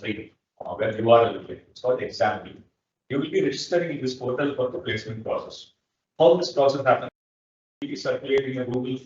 3, where you are eligible. It's called exam B. You will be registering in this portal for the placement process. How this process happens? You will be circulating a Google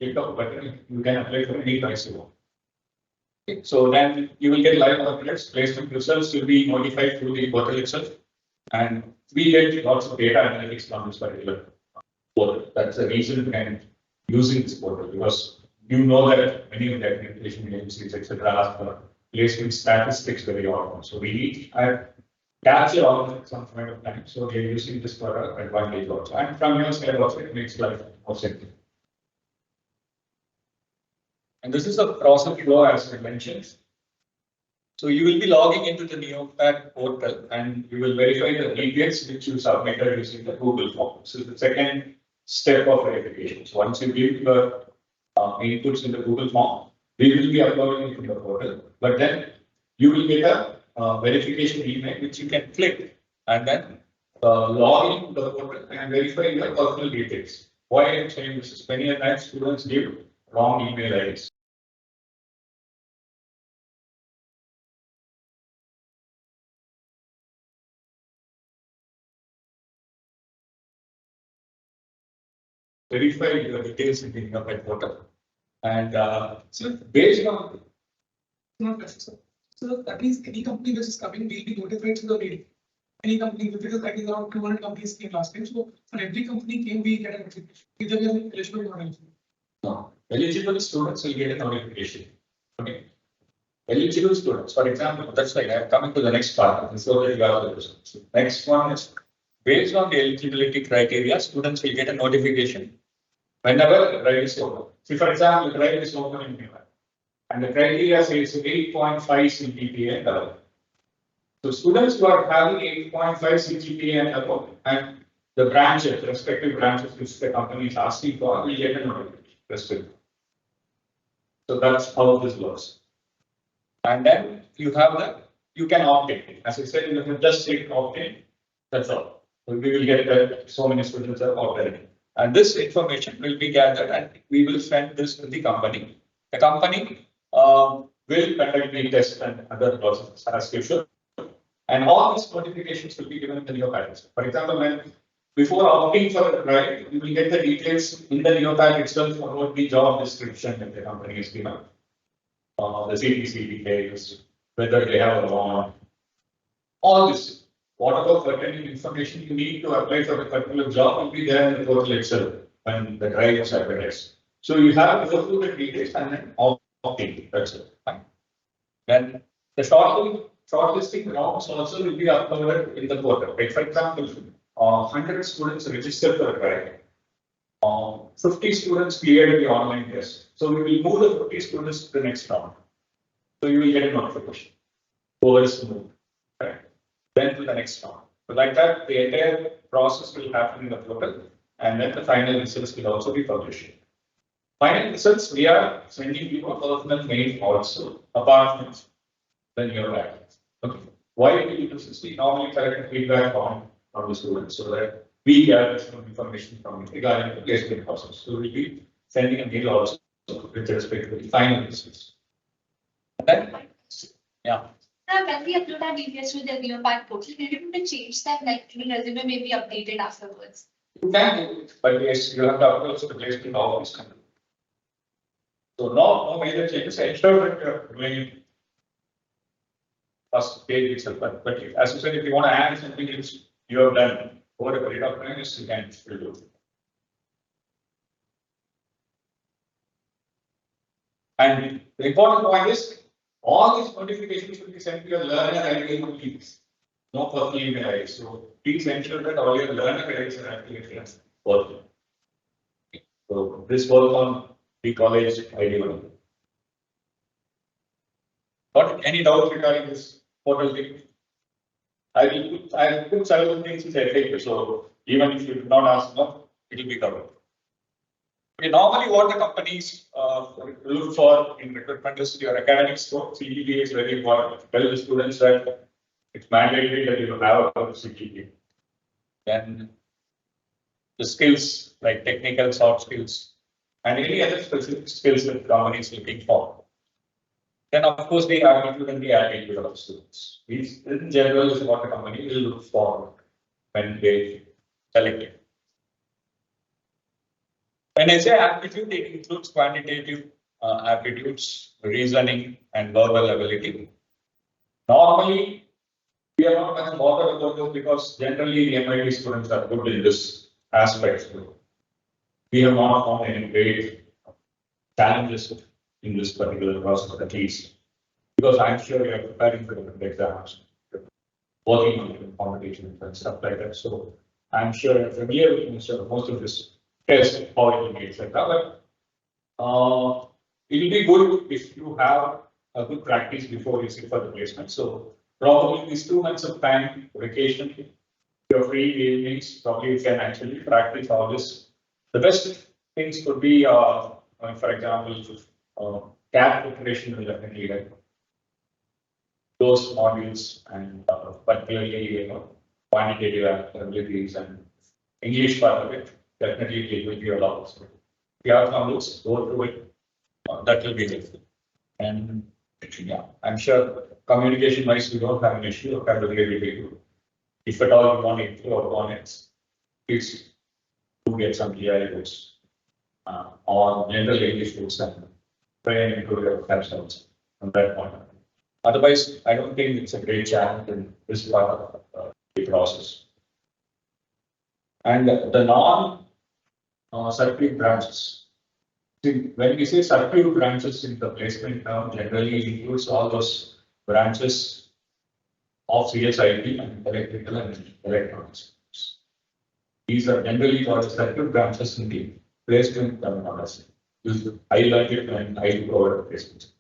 click of button, you can apply for any price you want. Okay. So then you will get live updates, placement results will be notified through the portal itself, and we get lots of data analytics from this particular portal. That's the reason behind using this portal, because you know that many of the accreditation agencies, etc., ask for placement statistics very often. So we need to capture all of it some point of time. So we are using this for our advantage also. And from your side also, it makes life more simple. And this is the process flow as I mentioned. So you will be logging into the Neopac portal and you will verify the details which you submitted using the Google form. So the second step of verification. So once you give your inputs in the Google form, we will be uploading it in the portal. But then you will get a verification email which you can click and then log into the portal and verify your personal details. Why I am saying this is many times students give wrong email IDs. Verify your details in the Neopac portal. And so based on so that means any company which is coming will be notified to the meeting. Any company, because I think around 200 companies came last time. So for every company came, we get a notification. Either we are eligible or not eligible. No, eligible students will get a notification. Okay. Eligible students, for example, that's like I'm coming to the next part. So that you have the results. Next one is based on the eligibility criteria, students will get a notification whenever the drive is open. See, for example, the drive is open in Neopac, and the criteria says 8.5 CGPA and above. So students who are having 8.5 CGPA and above, and the branches, respective branches which the company is asking for, will get a notification. So that's how this works. And then you have that, you can opt in. As I said, you can just click opt in. That's all. We will get that so many students are opted in. And this information will be gathered and we will send this to the company. The company will conduct the test and other processes as usual. And all these notifications will be given in the Neopac. For example, when before opting for a drive, you will get the details in the Neopac itself about the job description that the company is given. The CTC details, whether they have a loan, all this. Whatever pertinent information you need to apply for a particular job will be there in the portal itself when the drive is advertised. So you have to go through the details and then opt in. That's it. Fine. Then the shortlisting rounds also will be uploaded in the portal. Like for example, 100 students registered for a drive. 50 students cleared the online test. So we will move the 50 students to the next round. So you will get a notification. Over is moved. Right. Then to the next round. So like that, the entire process will happen in the portal, and then the final results will also be published. Final results, we are sending you a personal mail also, apart from the Neopac. Okay. Why we do this is we normally collect feedback from the students so that we gather some information from it regarding the placement process. So we'll be sending a mail also with respect to the final results. Then, yeah. When we upload our details to the Neopac portal, we need to change that, like the resume may be updated afterwards. You can do it, but yes, you have to upload the placement office. So no major changes. Ensure that you're doing first page itself. But as you said, if you want to add something else, you have done over a period of time, yes, you can still do it. And the important point is, all these notifications should be sent to your learner ID only. No personal email ID. So please ensure that all your learner IDs are activated as working. So this work on the college ID only. Got any doubts regarding this portal thing? I will put several things in the FAQ, so even if you do not ask now, it will be covered. Okay, normally what the companies look for in recruitment is your academic score. CGPA is very important. Tell the students that it's mandatory that you have a CGPA. Then the skills like technical, soft skills, and any other specific skills that the company is looking for. Then of course the attitude and the attitude of the students. These in general is what the company will look for when they select it. When I say aptitude, it includes quantitative aptitudes, reasoning, and verbal ability. Normally, we are not much bothered about this because generally the MIT students are good in this aspect. We have not found any great challenges in this particular process, at least, because I'm sure you are preparing for the exams, working on competitions and stuff like that. So I'm sure you're familiar with most of this test, how it will be, etc. But it will be good if you have a good practice before you sit for the placement. So probably these 2 months of time, vacation, your free evenings, probably you can actually practice all this. The best things could be, for example, CAT preparation will definitely help. Those modules and particularly quantitative abilities and English part of it, definitely it will be allowed. So if you have some books, go through it. That will be helpful. And yeah, I'm sure communication wise, we don't have an issue. Vocabulary will be good. If at all you want to improve upon it, please do get some GI books on general English books and try and improve your captions from that point. Otherwise, I don't think it's a great challenge in this part of the process. And the non-circuit branches. See, when we say circuit branches in the placement term, generally includes all those branches of CSIT and electrical and electronics. These are generally called circuit branches in the placement terminology. I learned it when I took over the placement.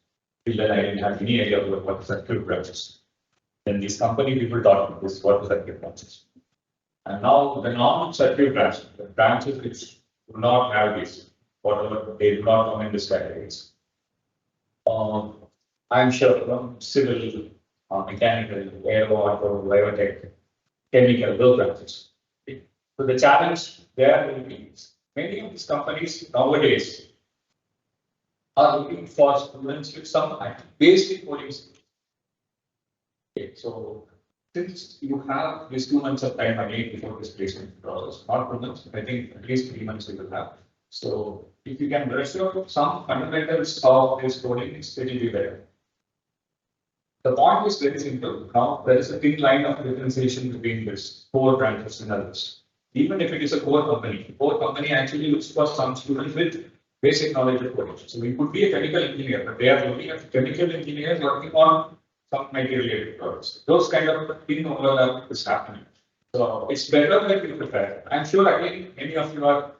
Till then I didn't have any idea about what circuit branches. Then these company people taught me this what circuit branches. And now the non-circuit branches, the branches which do not have this, whatever they do not come in this categories. I'm sure civil, mechanical, aero, auto, biotech, chemical, those branches. So the challenge there will be many of these companies nowadays are looking for students with some basic coding skills. Okay, so since you have these 2 months of time again before this placement process, not 2 months, I think at least 3 months you will have. So if you can brush up some fundamentals of this coding, it will be better. The point is very simple. Now there is a thin line of differentiation between this core branches and others. Even if it is a core company actually looks for some students with basic knowledge of coding. So we could be a chemical engineer, but they are looking at chemical engineers working on some material products. Those kind of thin overlap is happening. So it's better that you prepare. I'm sure again many of you are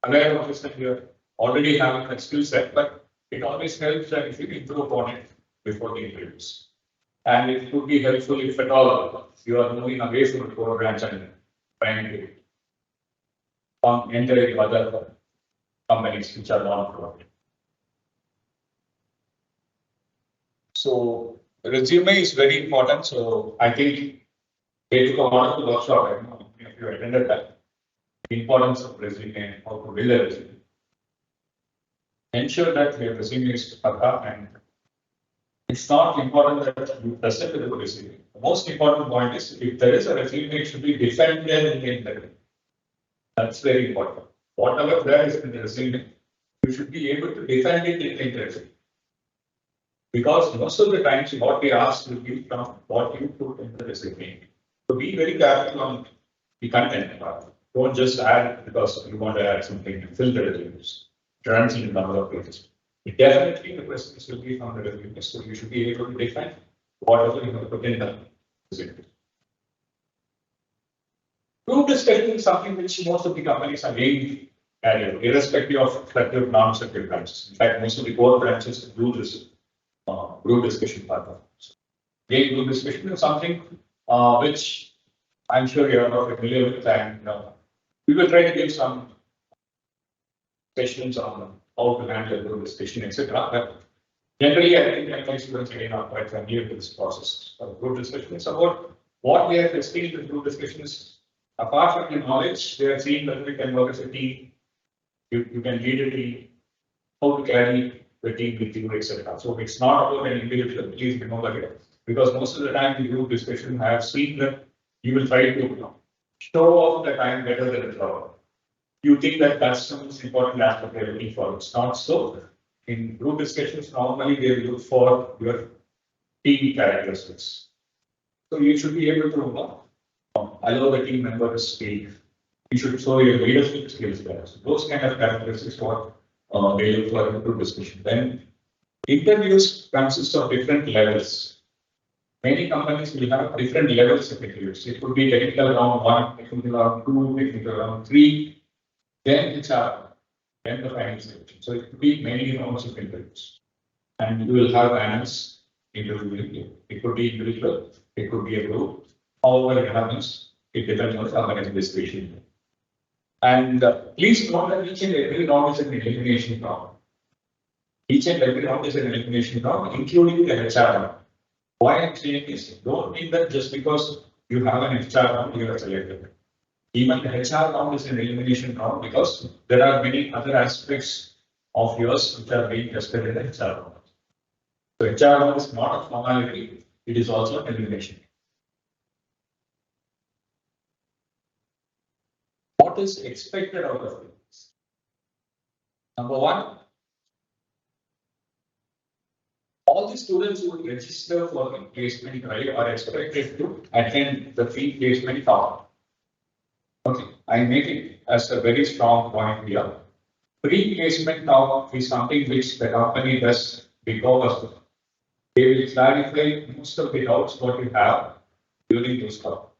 aware of this and you are already having that skill set, but it always helps that if you improve upon it before the interviews. And it could be helpful if at all you are moving away from the core branch and trying to enter into other companies which are non-profit. So resume is very important. So I think they took a wonderful workshop. I don't know if you attended that. The importance of resume and how to build a resume. Ensure that your resume is thorough and it's not important that you present the resume. The most important point is if there is a resume, it should be defended in the interview. That's very important. Whatever there is in the resume, you should be able to defend it in the interview. Because most of the times what we ask will be from what you put in the resume. So be very careful on the content part. Don't just add because you want to add something and fill the resumes. It runs in a number of pages. Definitely the questions will be from the resume, so you should be able to define whatever you have put in the resume. Group discussion is something which most of the companies are aimed at, irrespective of effective, non-effective branches. In fact, most of the core branches do this group discussion part of it. Again, group discussion is something which I'm sure you are not familiar with, and we will try to give some sessions on how to handle group discussion, etc. But generally, I think my students again are quite familiar with this process. Group discussion is about what we are testing in the group discussion is apart from the knowledge, they are seeing that we can work as a team. You can lead a team, how to carry the team with you, etc. So it's not about an individual, please remember that. Because most of the time in group discussion, I have seen that you will try to show off the time better than the crowd. You think that that's the most important aspect they're looking for. It's not so. In group discussions, normally they look for your team characteristics. So you should be able to allow the team members to speak. You should show your leadership skills there. So those kind of characteristics what they look for in group discussion. Then interviews consist of different levels. Many companies will have different levels of interviews. It could be technical round 1, technical round 2, technical round 3, then HR, then the final selection. So it could be many rounds of interviews. And you will have analysts interviewing you. It could be individual, it could be a group. However it happens, it depends on the organization. And please note that each and every round is an elimination round. Each and every round is an elimination round, including the HR round. Why I'm saying is, don't think that just because you have an HR round, you are selected. Even the HR round is an elimination round because there are many other aspects of yours which are being tested in the HR round. So HR round is not a formality, it is also an elimination. What is expected out of it? Number one, all the students who register for the placement drive are expected to attend the pre-placement talk. Okay, I make it as a very strong point here. Pre-placement talk is something which the company does because they will clarify most of the doubts what you have during this talk.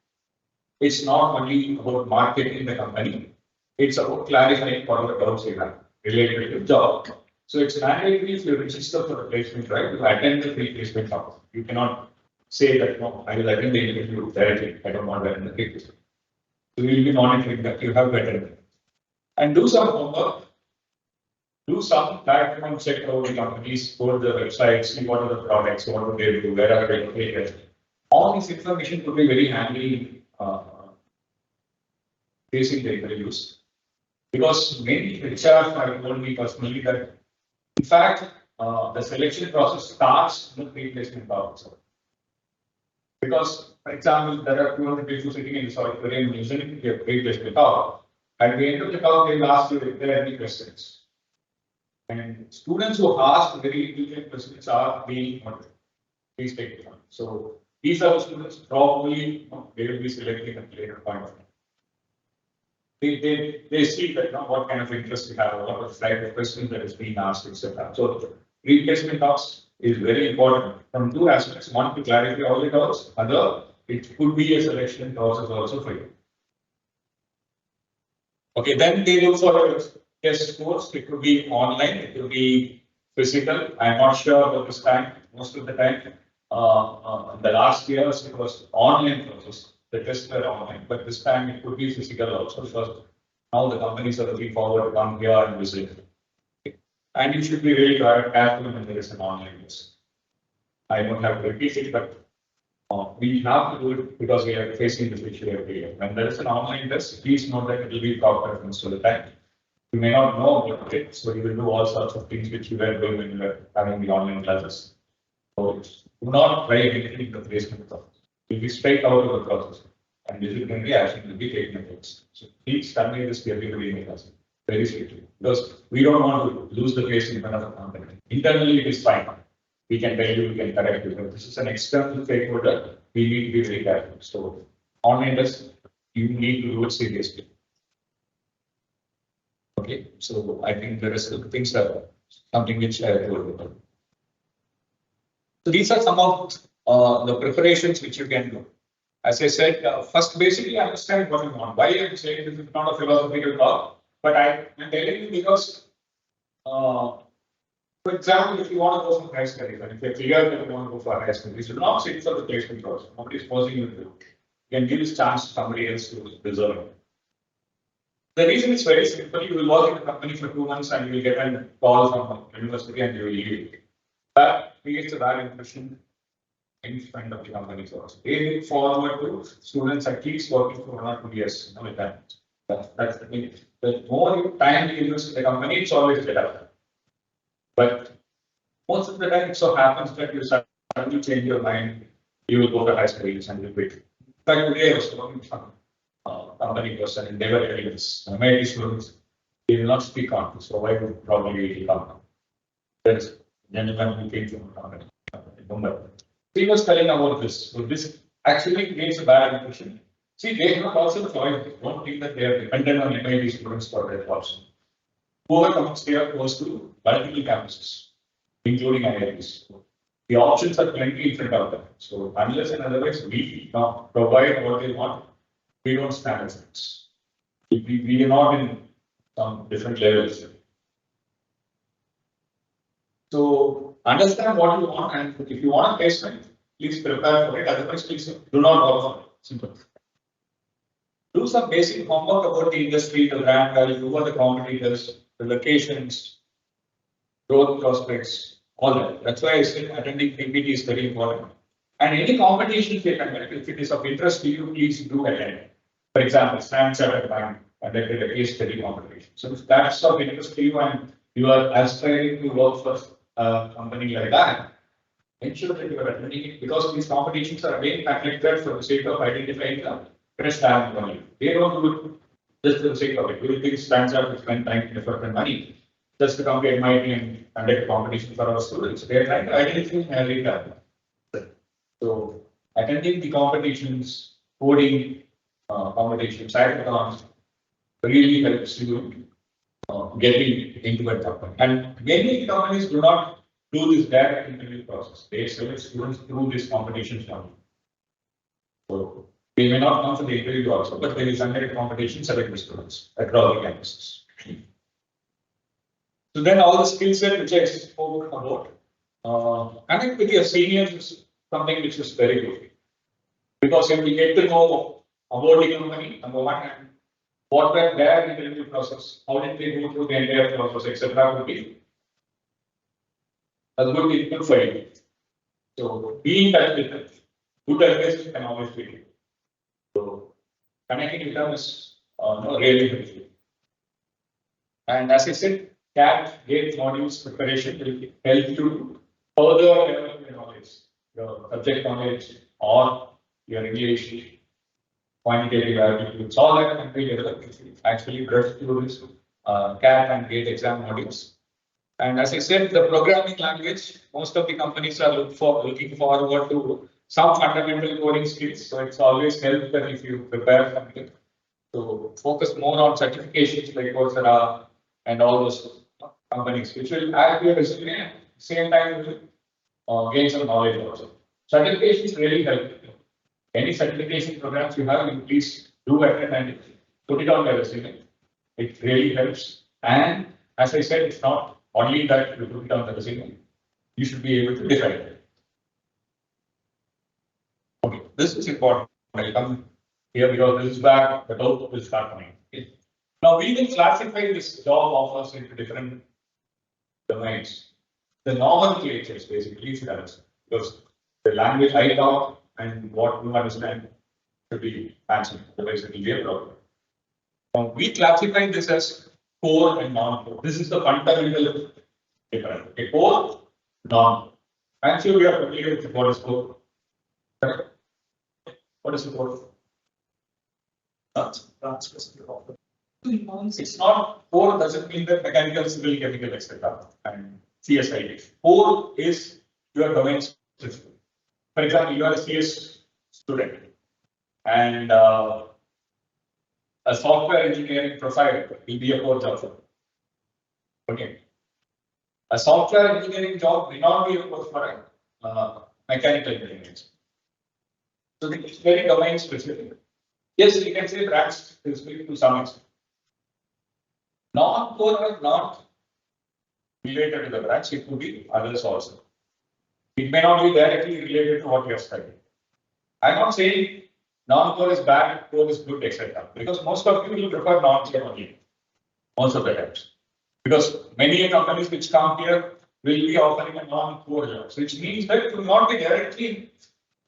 It's not only about marketing the company, it's about clarifying whatever doubts you have related to the job. So it's mandatory if you register for the placement drive, you attend the pre-placement talk. You cannot say that, no, I will attend the interview directly. I don't want to attend the pre-placement. So we will be monitoring that you have better. And do some homework, do some background check over the companies, go to the website, see what are the products, what do they do, where are they located. All this information could be very handy facing the interviews. Because many HR have told me personally that, in fact, the selection process starts in the pre-placement talk. Because, for example, there are 200 people sitting in the auditorium listening to a pre-placement talk. At the end of the talk, they will ask you if there are any questions. And students who ask very detailed questions are being monitored. Please take it on. So these are the students probably they will be selecting at a later point of time. They see that what kind of interest you have, what the type of questions that is being asked, etc. So pre-placement talks is very important from two aspects. One, to clarify all the doubts. Other, it could be a selection process also for you. Okay, then they look for a test scores. It could be online, it could be physical. I'm not sure about this time. Most of the time, the last years it was online process. The tests were online, but this time it could be physical also because now the companies are looking forward to come here and visit. And you should be really careful when there is an online test. I don't have to repeat it, but we have to do it because we are facing this issue every year. When there is an online test, please note that it will be proper most of the time. You may not know about it, so you will do all sorts of things which you were doing when you were having the online classes. So do not try anything in the placement process. You'll be straight out of the process, and disciplinary action will be taken against. So please convey this to everybody in the class very strictly, because we don't want to lose the face in front of the company. Internally, it is fine. We can tell you, we can correct you, but this is an external stakeholder. We need to be very careful. So online test, you need to do it seriously. Okay, so I think the rest of the things are something which I told you. So these are some of the preparations which you can do. As I said, first basically understand what you want. Why I'm saying this is not a philosophical talk, but I'm telling you because, for example, if you want to go for higher studies, and if you're clear that you want to go for higher studies, you should not sit for the placement course. Nobody is forcing you to do it. You can give this chance to somebody else to deserve it. The reason is very simple. You will work in a company for 2 months and you will get a call from a university and you will leave. That creates a bad impression in front of the companies also. They look forward to students at least working for 1 or 2 years, like that. That's the thing. The more time you invest in the company, it's always better. But most of the time, it so happens that you suddenly change your mind, you will go to high studies and you quit. In fact, today I was talking to some company person and they were telling us, MIT students, they will not speak on this, so why would probably come? There's a gentleman who came from a company in Mumbai. He was telling about this. So this actually creates a bad impression. See, they have also the choice. Don't think that they are dependent on MIT students for their jobs. Whoever comes here goes to multiple campuses, including IITs. The options are plenty in front of them. So unless and otherwise we provide what they want, we don't stand a chance. We are not in some different levels. So understand what you want, and if you want a placement, please prepare for it. Otherwise, please do not go for it. Simple. Do some basic homework about the industry, the brand value, who are the competitors, the locations, growth prospects, all that. That's why I said attending PPT is very important. And any competition they conduct, if it is of interest to you, please do attend. For example, Stand Chartered Bank conducted a case study competition. So if that's of interest to you and you are aspiring to work for a company like that, ensure that you are attending it, because these competitions are again conducted for the sake of identifying the best talent only. They don't do it just for the sake of it. We think Stand Chartered to spend time, effort, and money just to come to MIT and conduct a competition for our students. They are trying to identify early talent. So attending the competitions, coding competitions, hackathons really helps you getting into a company. And many companies do not do this direct interview process. They select students through these competitions now. So they may not come for the interview also, but they will conduct competitions, select the students across the campuses. So then all the skill set which I spoke about, connect with your seniors is something which is very good. Because if we get to know about the company, number one, and what were their interview process, how did they go through the entire process, etc., would be a good input for you. So be in touch with them. Good advice can always be given. So connecting with them is really helpful. And as I said, CAT gate modules preparation will help you further develop your knowledge, your subject knowledge, or your English, quantitative aptitudes, all that can be developed if you actually brush through this CAT and GATE exam modules. And as I said, the programming language, most of the companies are looking forward to some fundamental coding skills. So it's always helpful that if you prepare something. So focus more on certifications like Coursera and all those companies, which will add to your resume at the same time will gain some knowledge also. Certifications really help. Any certification programs you have, you please do attend and put it on your resume. It really helps. And as I said, it's not only that you put it on the resume, you should be able to define it. Okay, this is important. I'll come here because this is where the doubt will start coming. Okay. Now we will classify this job offers into different domains. The nomenclatures basically should understand, because the language I talk and what you understand should be answered, otherwise it will be a problem. Now we classify this as core and non-core. This is the fundamental difference. Okay, core, non. I'm sure we are familiar with what is core. What is the core? That's specific. It's not core doesn't mean that mechanical, civil, chemical, etc. and CSID. Core is your domain specific. For example, you are a CS student and a software engineering profile will be a core job. Okay. A software engineering job may not be a course for a mechanical engineering. So it's very domain specific. Yes, we can say branch specific to some extent. Non-core are not related to the branch, it could be others also. It may not be directly related to what you are studying. I'm not saying non-core is bad, core is good, etc. Because most of you will prefer non-core only, most of the times. Because many companies which come here will be offering a non-core jobs, which means that you will not be directly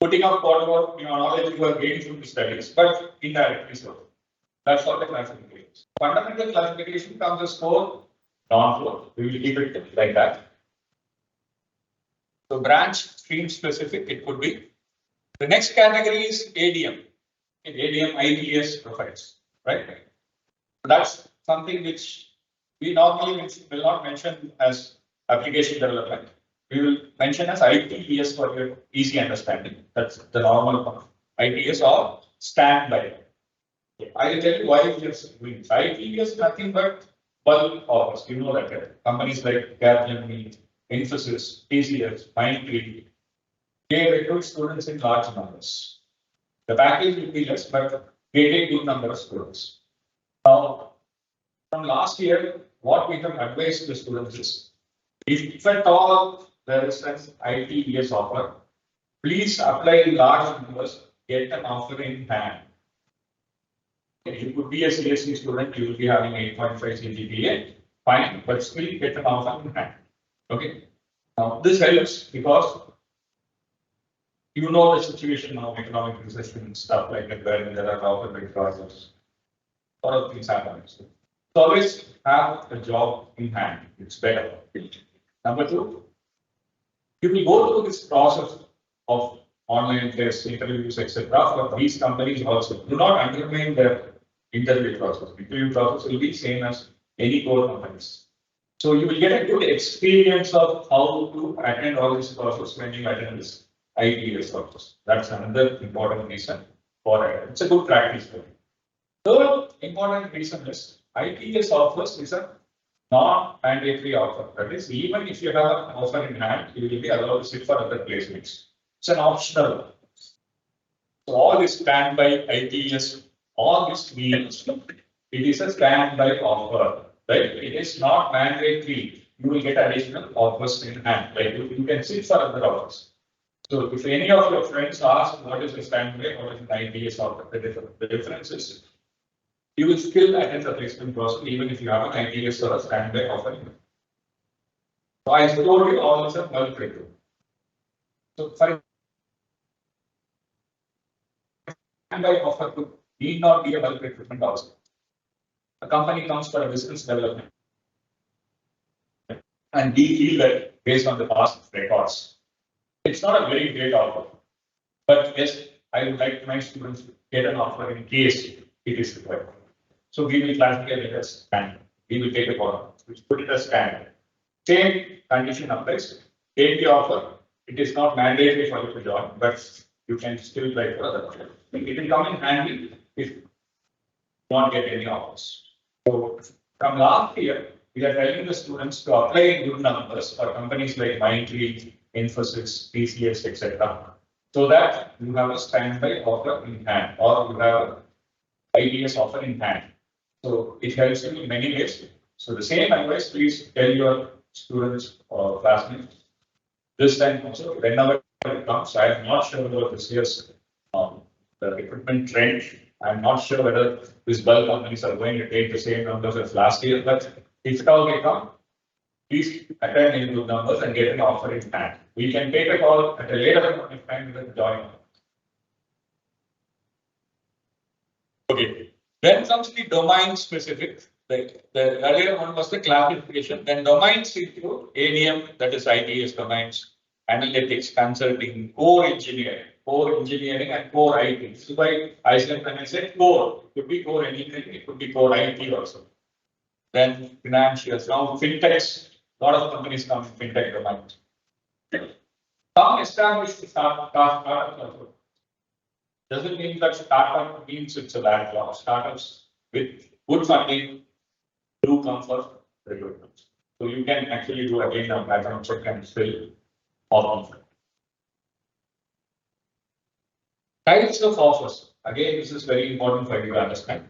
putting up whatever knowledge you are gaining from the studies, but indirectly so. That's what the classification is. Fundamental classification comes as core, non-core. We will keep it like that. So branch stream specific, it could be. The next category is ADM. ADM ITS profiles, right? That's something which we normally will not mention as application development. We will mention as ITS for your easy understanding. That's the normal one. ITS or standby. I will tell you why we are doing this. ITS is nothing but bulk offers. You know that, right? Companies like Capgemini, Infosys, TCS, Mindtree, they recruit students in large numbers. The package will be less, but they take good number of students. Now, from last year, what we have advised the students is, if at all there is an ITS offer, please apply in large numbers, get an offer in hand. You could be a CSC student, you will be having 8.5 CGPA, fine, but still get an offer in hand. Okay. Now, this helps because you know the situation now, economic recession and stuff like that, where there are offer big process. A lot of things happen. So always have a job in hand. It's better. Number two, you will go through this process of online tests, interviews, etc. for these companies also. Do not undermine their interview process. Interview process will be same as any core companies. So you will get a good experience of how to attend all this process when you attend this ITS process. That's another important reason for it. It's a good practice. Third important reason is ITS offers is a non-mandatory offer. That is, even if you have an offer in hand, you will be allowed to sit for other placements. It's an optional. So all this standby ITS, all this means it is a standby offer, right? It is not mandatory. You will get additional offers in hand. Like you can sit for other offers. So if any of your friends ask what is a standby, what is an ITS offer, the difference is you will still attend the placement process even if you have an ITS or a standby offer. So I told you all is a bulk recruitment. So for standby offer need not be a bulk recruitment also. A company comes for a business development and we feel that based on the past records, it's not a very great offer. But yes, I would like my students to get an offer in case it is required. So we will classify it as standard. We will take a call, which put it as standard. Same condition applies. Take the offer. It is not mandatory for you to join, but you can still try for other option. It will come in handy if you don't get any offers. So from last year, we are telling the students to apply in good numbers for companies like Mindtree, Infosys, TCS, etc. So that you have a standby offer in hand or you have ITS offer in hand. So it helps you in many ways. So the same advice, please tell your students or classmates. This time also, whenever it comes, I am not sure about this year's the recruitment trend. I'm not sure whether these bulk companies are going to take the same numbers as last year, but if at all they come, please attend in good numbers and get an offer in hand. We can take a call at a later point of time with join. Okay. Then comes the domain specific. The earlier one was the classification. Then domains include ADM, that is ITS domains, analytics, consulting, core engineering and core IT. So why I said when I said core, it could be core engineering, it could be core IT also. Then financials, now fintechs, a lot of companies come in fintech domains. Some established startups also. Doesn't mean that startup means it's a bad job. Startups with good funding do come for recruitment. So you can actually do again a background check and still offer. Types of offers. Again, this is very important for you to understand.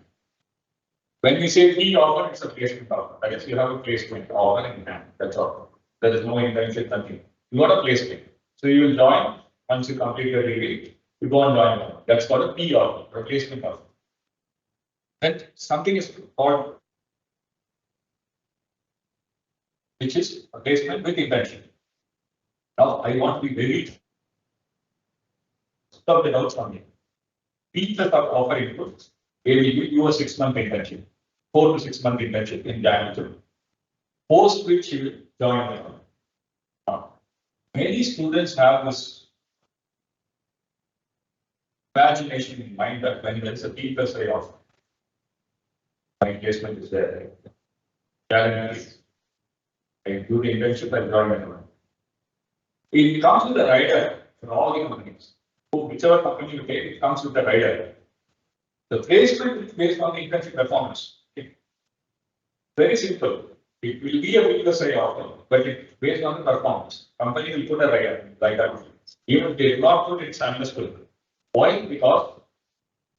When we say fee offer, it's a placement offer. That is, you have a placement offer in hand. That's all. There is no internship, nothing. You got a placement. So you will join once you complete your degree. You go and join. That's called a fee offer, a placement offer. Then something is called, which is a placement with internship. Now, I want to be very stop the doubts on me. Fee plus offer input, they will give you a 6-month internship, 4 to 6 month internship in January. Post which you will join the company. Now, many students have this imagination in mind that when there is a fee plus a offer, my engagement is there. Guaranteed. I do the internship and join the company. It comes with a rider for all the companies. So whichever company you take, it comes with a rider. The placement is based on the internship performance. Very simple. It will be a fee plus a offer, but it's based on the performance. Company will put a rider like that. Even if they do not put it, it's understood. Why? Because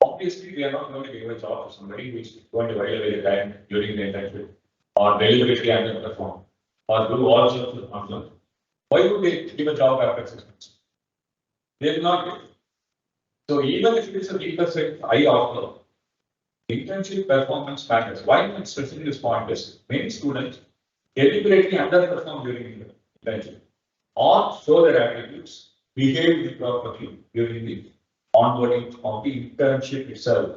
obviously we are not going to give a job to somebody who is going to while away the time during the internship or deliberately underperform or do all sorts of nonsense. Why would they give a job after 6 months? They will not give. So even if it is a fee plus I offer, internship performance matters. Why am I stressing this point? Is many students deliberately underperform during the internship or show their attitudes, behave properly during the onboarding of the internship itself.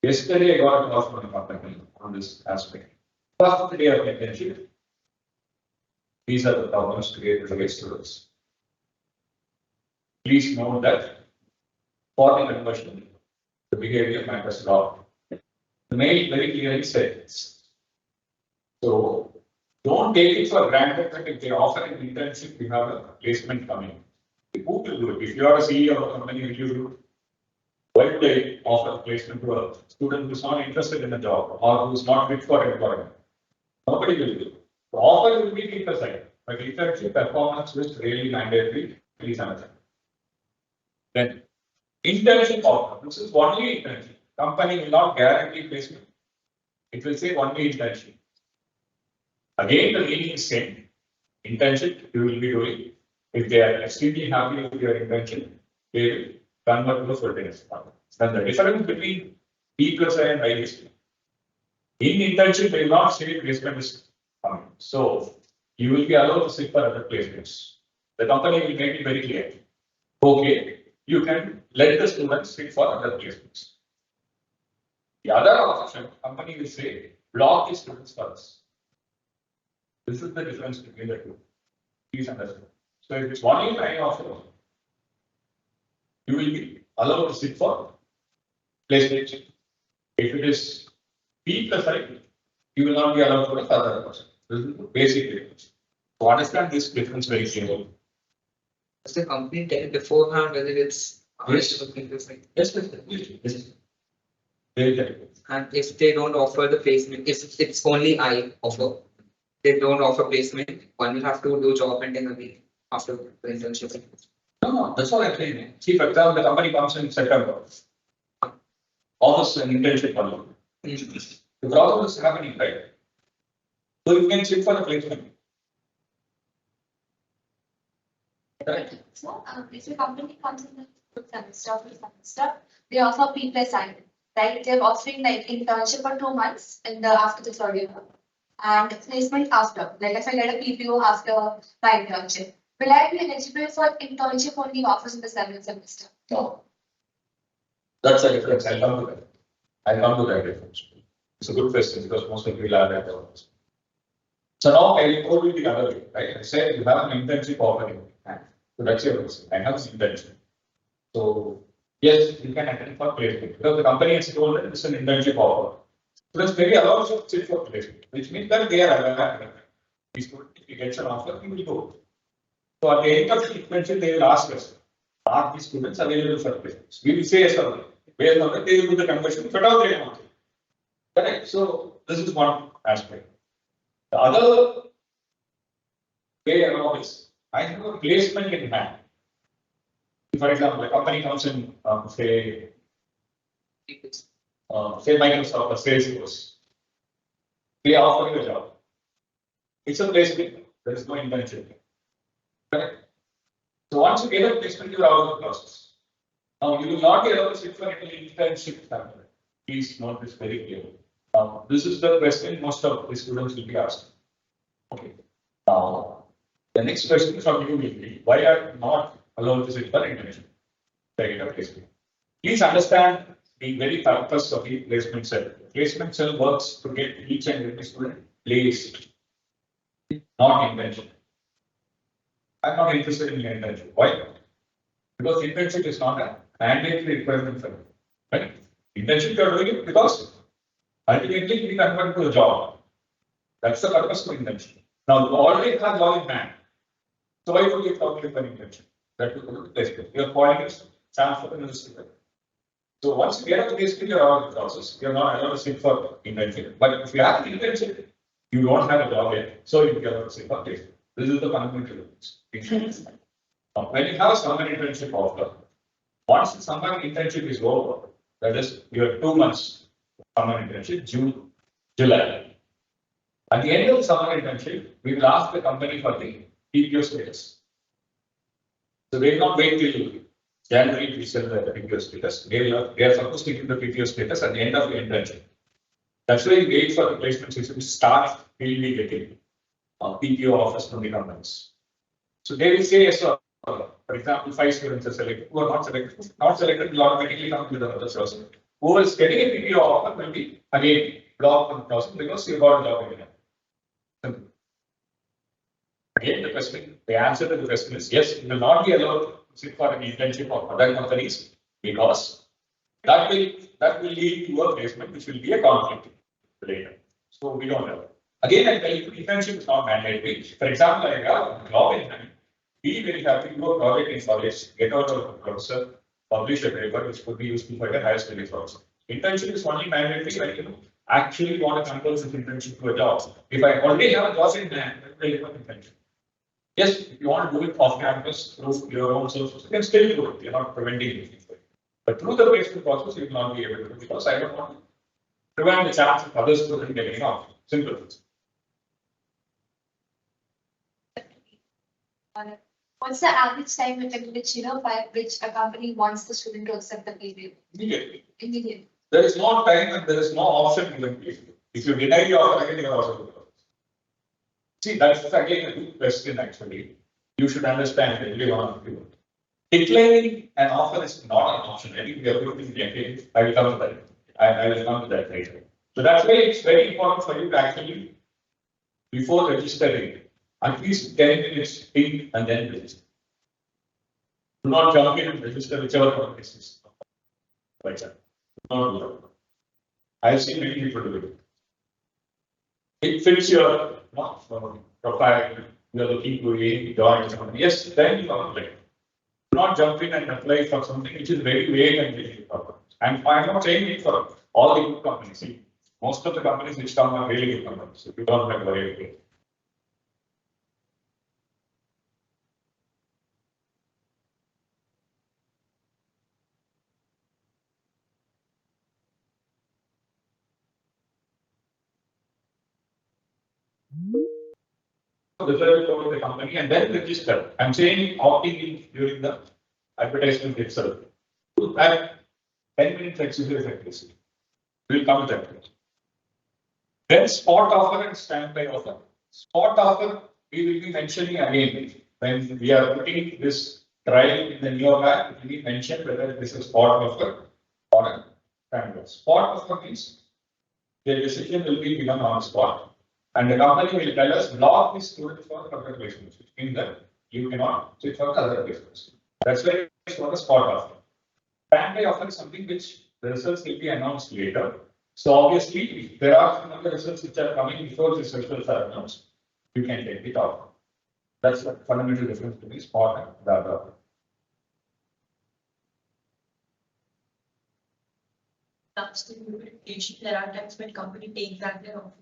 Yesterday, I got a call from a company on this aspect. First day of internship, these are the problems created by students. Please note that for the conversion, the behavior matters a lot. The mail very clearly says. So don't take it for granted that if they offer an internship, you have a placement coming. Who will do it? If you are a CEO of a company, will you do it? Why would they offer a placement to a student who is not interested in the job or who is not fit for employment? Nobody will do it. The offer will be keep aside, but internship performance is really mandatory. Please understand. Then internship offer. This is only internship. Company will not guarantee placement. It will say only internship. Again, the meaning is same. Internship you will be doing. If they are extremely happy with your internship, they will convert to a full-time employee. Then the difference between P plus I and I is in internship they will not say placement is coming. So you will be allowed to sit for other placements. The company will make it very clear. Okay, you can let the students sit for other placements. The other option, company will say, block the students first. This is the difference between the two. Please understand. So if it's only line offer, you will be allowed to sit for placement. If it is P plus I, you will not be allowed for a further person. This is the basic difference. To understand this difference very clearly. Does the company tell beforehand whether it's Yes. Yes, they will tell you. and if they don't offer the placement, if it's only I offer, they don't offer placement, one will have to do job hunting again after the internship. No, that's all I'm saying. See, for example, the company comes in September. Offers an internship only. The problem is happening, right? So you can sit for the placement. Correct. So, if a company comes in the first semester or first semester, they offer P plus I, right? They're offering like internship for 2 months in the after the third year. And placement after, like if I get a PPO after my internship, will I be eligible for internship only offers in the 7th semester? No. That's a difference. I'll come to that. I'll come to that difference. It's a good question because most of you will have that. So now I will go with the other way, right? I said you have an internship offer in hand. So that's your question. I have an internship. So yes, you can attend for placement because the company has told that it's an internship offer. So that's very allowed to sit for placement, which means that they are aware. If he gets an offer, he will go. So at the end of the internship, they will ask us, are these students available for placements? We will say yes or no. Based on that, they will do the conversion. But how they want it. Correct. So this is one aspect. The other way around is, I have a placement in hand. For example, a company comes in, say Microsoft or Salesforce. They offer you a job. It's a placement. There is no internship. Correct? So once you get a placement, you are out of the process. Now you will not be allowed to sit for any internship. Please note this very clearly. This is the question most of the students will be asked. Okay. Now, the next question from you will be, why are you not allowed to sit for internship? Placement. Please understand the very purpose of the placement cell. The placement cell works to get each and every student placed, not internship. I'm not interested in internship. Why? Because internship is not a mandatory requirement for me. Right? Internship you are doing it because ultimately we convert to a job. That's the purpose of internship. Now you already have a job in hand. So why would you calculate for internship? That would be placement. You are calling it chance for university. So once you get out of placement, you're out of the process. You're not allowed to sit for internship. But if you have an internship, you don't have a job yet. So you get allowed to sit for placement. This is the fundamental difference. When you have a summer internship offer, once the summer internship is over, that is, you have 2 months summer internship, June, July. At the end of the summer internship, we will ask the company for the PPO status. So they will not wait till January to sell the PPO status. They are supposed to give the PPO status at the end of the internship. That's why we wait for the placement system to start. We will be getting PPO offers from the companies. So they will say yes or no. For example, 5 students are selected. Who are not selected will automatically come to the other person. Who is getting a PPO offer will be again blocked from the process because you got a job again. Simple. Again, the answer to the question is yes, you will not be allowed to sit for an internship of other companies because that will lead to a placement which will be a conflict later. So we don't have. Again, I tell you, internship is not mandatory. For example, I have a job in hand. Be very happy to do a project in college, get out of a professor, publish a paper which could be useful for your higher studies also. Internship is only mandatory when you actually want to convert this internship to a job. If I already have a job in hand, I will take an internship. Yes, if you want to do it off campus through your own sources, you can still do it. You're not preventing anything. But through the placement process, you will not be able to do it because I don't want to prevent the chance of others students getting off. Simple. What's the average time within which, by which a company wants the student to accept the PPO? Immediately. Immediately. There is no time and there is no option given to you. If you deny the offer, again you are also. See, that's again a good question actually. You should understand every one of you. Declaring an offer is not an option. I think we are putting the I will come to that. I will come to that later. So that's why it's very important for you to actually, before registering, at least 10 minutes think and then register. Do not jump in and register whichever company is. Like that. Not do that. I have seen many people do it. It fits your profile. You are looking to join something. Yes, then you apply. Do not jump in and apply for something which is very vague and difficult. And I'm not saying it for all the good companies. See, most of the companies which come are really good companies. So you don't have to worry about it. Reserve over the company and then register. I'm saying opting in during the advertisement itself. To that 10 minutes exercise at least. We'll come to that. Then spot offer and standby offer. Spot offer we will be mentioning again when we are putting this trial in the new map. It will be mentioned whether this is spot offer or a standby. Spot offer means the decision will be given on spot. And the company will tell us block this student for other placements, which means that you cannot sit for other placements. That's why it's not a spot offer. Standby offer is something which the results will be announced later. So obviously, if there are some other results which are coming before these results are announced, you can take it off. That's the fundamental difference between spot and that offer. There are times when company takes that their offer.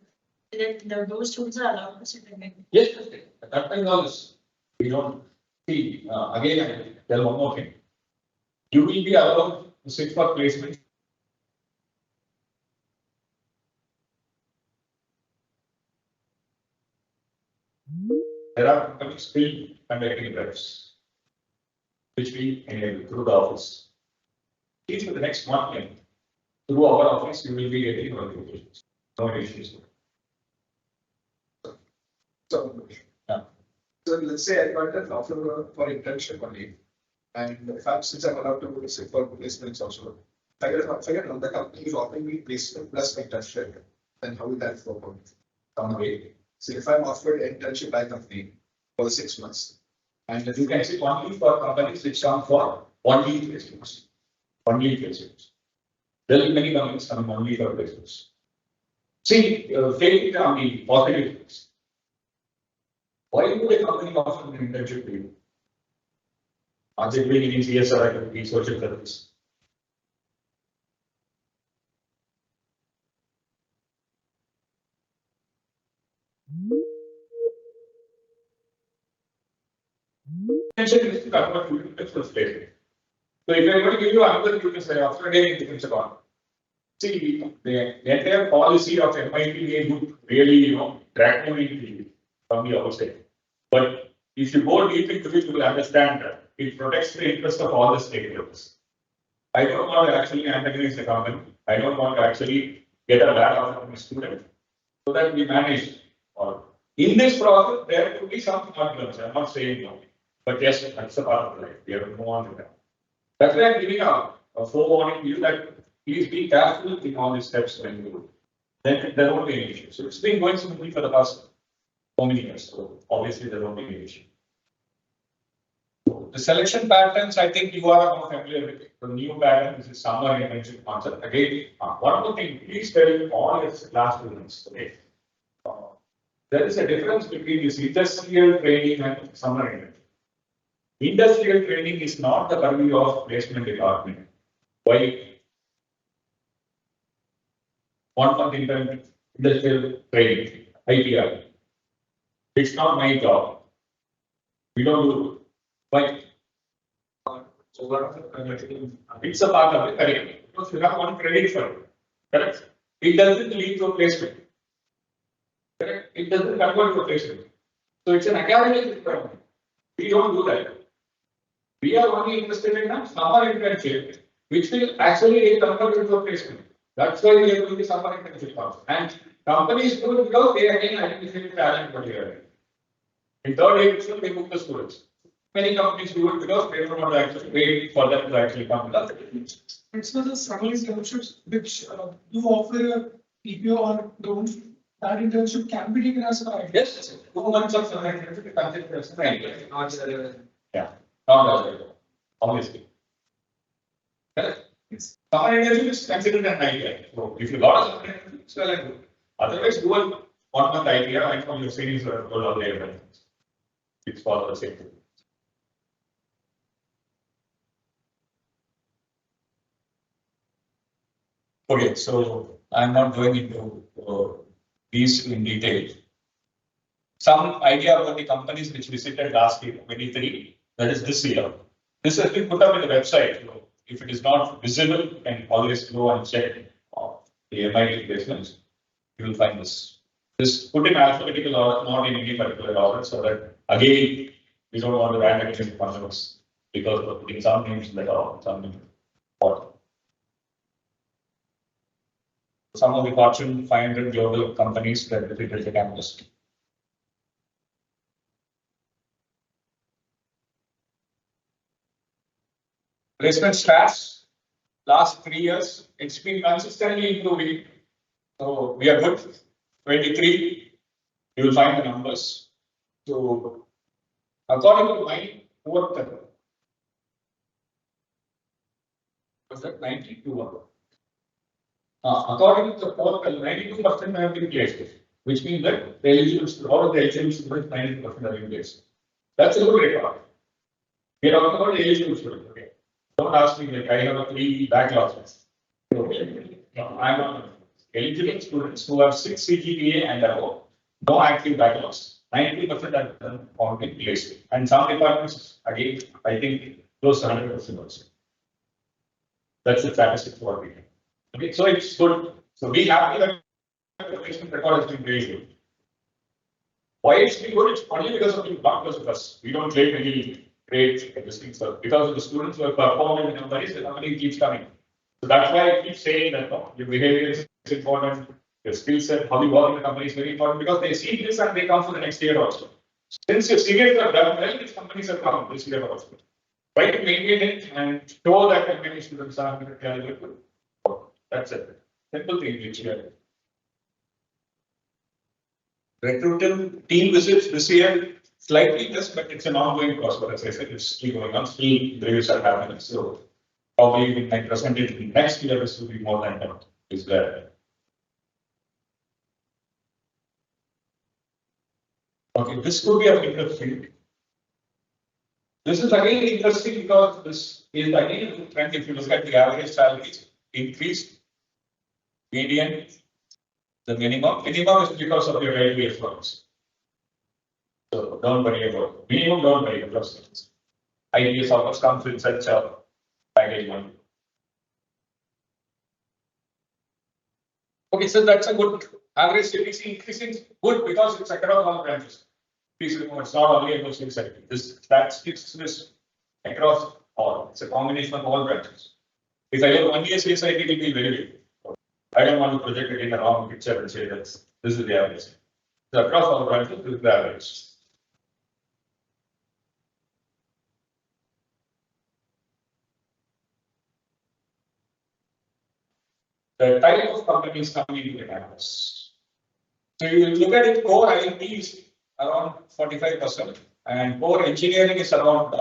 those students are allowed to sit in it. Yes, at that time also, we don't see, again, I tell one more thing. You will be allowed to sit for placement. There are companies still conducting drives, which we enable through the office. At least for the next 1 year, through our office, you will be getting notifications. No issues. So, Yeah. so let's say I got an offer for internship only. And if I'm, since I'm allowed to sit for placements also, if I get another company is offering me placement plus internship, then how will that work out? On way. So if I'm offered internship by company for 6 months, and You can sit only for companies which come for only placements. Only placements. There will be many companies coming only for placements. See, failing on the positive things. Why would a company offer an internship to you? Are they doing any CSR activity, social service? Internship is to convert you to first placement. So if I am going to give you another business, after again it becomes a con. See, the entire policy of MIT would really, draconian from the outside. But if you go deep into it, you will understand that it protects the interest of all the stakeholders. I don't want to actually antagonize the company. I don't want to actually get a bad offer from a student. So that we manage. Or in this process, there could be some problems. I'm not saying no. But yes, that's a part of life. We have to move on with that. That's why I'm giving a forewarning to you that please be careful in all these steps when you do. Then there won't be any issue. So it's been going smoothly for the past so many years. So obviously there won't be any issue. The selection patterns, I think you are more familiar with the new pattern. This is summer internship concept. Again, one more thing, please tell all your class students. Okay. There is a difference between this industrial training and summer internship. Industrial training is not the purview of placement department. Why? 1 month intern industrial training, ITR. It's not my job. We don't do. Why? It's a part of the career. Because you have one credit for it. Correct? It doesn't lead to a placement. Correct? It doesn't convert to a placement. So it's an academic requirement. We don't do that. We are only interested in a summer internship, which will actually convert into a placement. That's why we are doing the summer internship course. And companies do it because they again identify talent particularly. In third year, they book the students. Many companies do it because they don't want to actually wait for them to actually come to that. It's not the summer internships which do offer a PPO or don't. That internship can be taken as a. Yes, 2 months of summer internship is considered as a Not relevant. Yeah, not as well, obviously. Correct. Summer internship is considered an idea. So if you got a summer internship, it's well and good. Otherwise, do a 1 month idea. I know your series are told all the events. It's for the same thing. Okay, so I'm not going into these in detail. Some idea about the companies which visited last year, 23, that is this year. This has been put up in the website. So if it is not visible, you can always go and check the MIT placements. You will find this. This put in alphabetical order, not in any particular order, so that again, we don't want to randomly concepts because of putting some names in the top, some names bottom. Some of the Fortune 500 global companies that visited the campus. Placement stats, last 3 years, it's been consistently improving. So we are good. 23, you will find the numbers. So according to my portal, was that 92? According to the portal, 92% have been placed, which means that the eligible, all of the eligible students, 92% have been placed. That's a good record. We are talking about the eligible students. Okay. Don't ask me like I have a 3 backlogs. No, I'm not. eligible students who have 6 CGPA and above, no active backlogs, 90% are done on in place. And some departments, again, I think close to 100% also. That's the statistics for we have. Okay, so it's good. So we have that the placement record has been very good. Why it's been good? It's only because of you, not because of us. We don't claim any great things, because of the students who have performed in the companies, the company keeps coming. So that's why I keep saying that your behavior is important, your skill set, how you work in the company is very important, because they see this and they come for the next year also. Since your seniors have done well, these companies have come this year also. Try to maintain it and show that company students are good. That's it. Simple thing which we are. Recruiting team visits this year, slightly less, but it's an ongoing process. As I said, it's still going on, still reviews are happening. So probably in my percentage next year, this will be more than that. Is there? Okay, this could be of interesting. This is again interesting because this is again a trend. If you look at the average salaries, increased, median, the minimum is because of your railway firms. So don't worry about it. Minimum, don't worry about it. IDS almost comes with such a package one. Okay, so that's a good average CPC increasing good because it's across all branches. Please remember, it's not only about CPC. This statistics is across all. It's a combination of all branches. If I have 1 year CSI, it will be very big. I don't want to project it in the wrong picture and say that this is the average. So across all branches, this is the average. The type of companies coming into the campus. So you look at it, core IT is around 45% and core engineering is around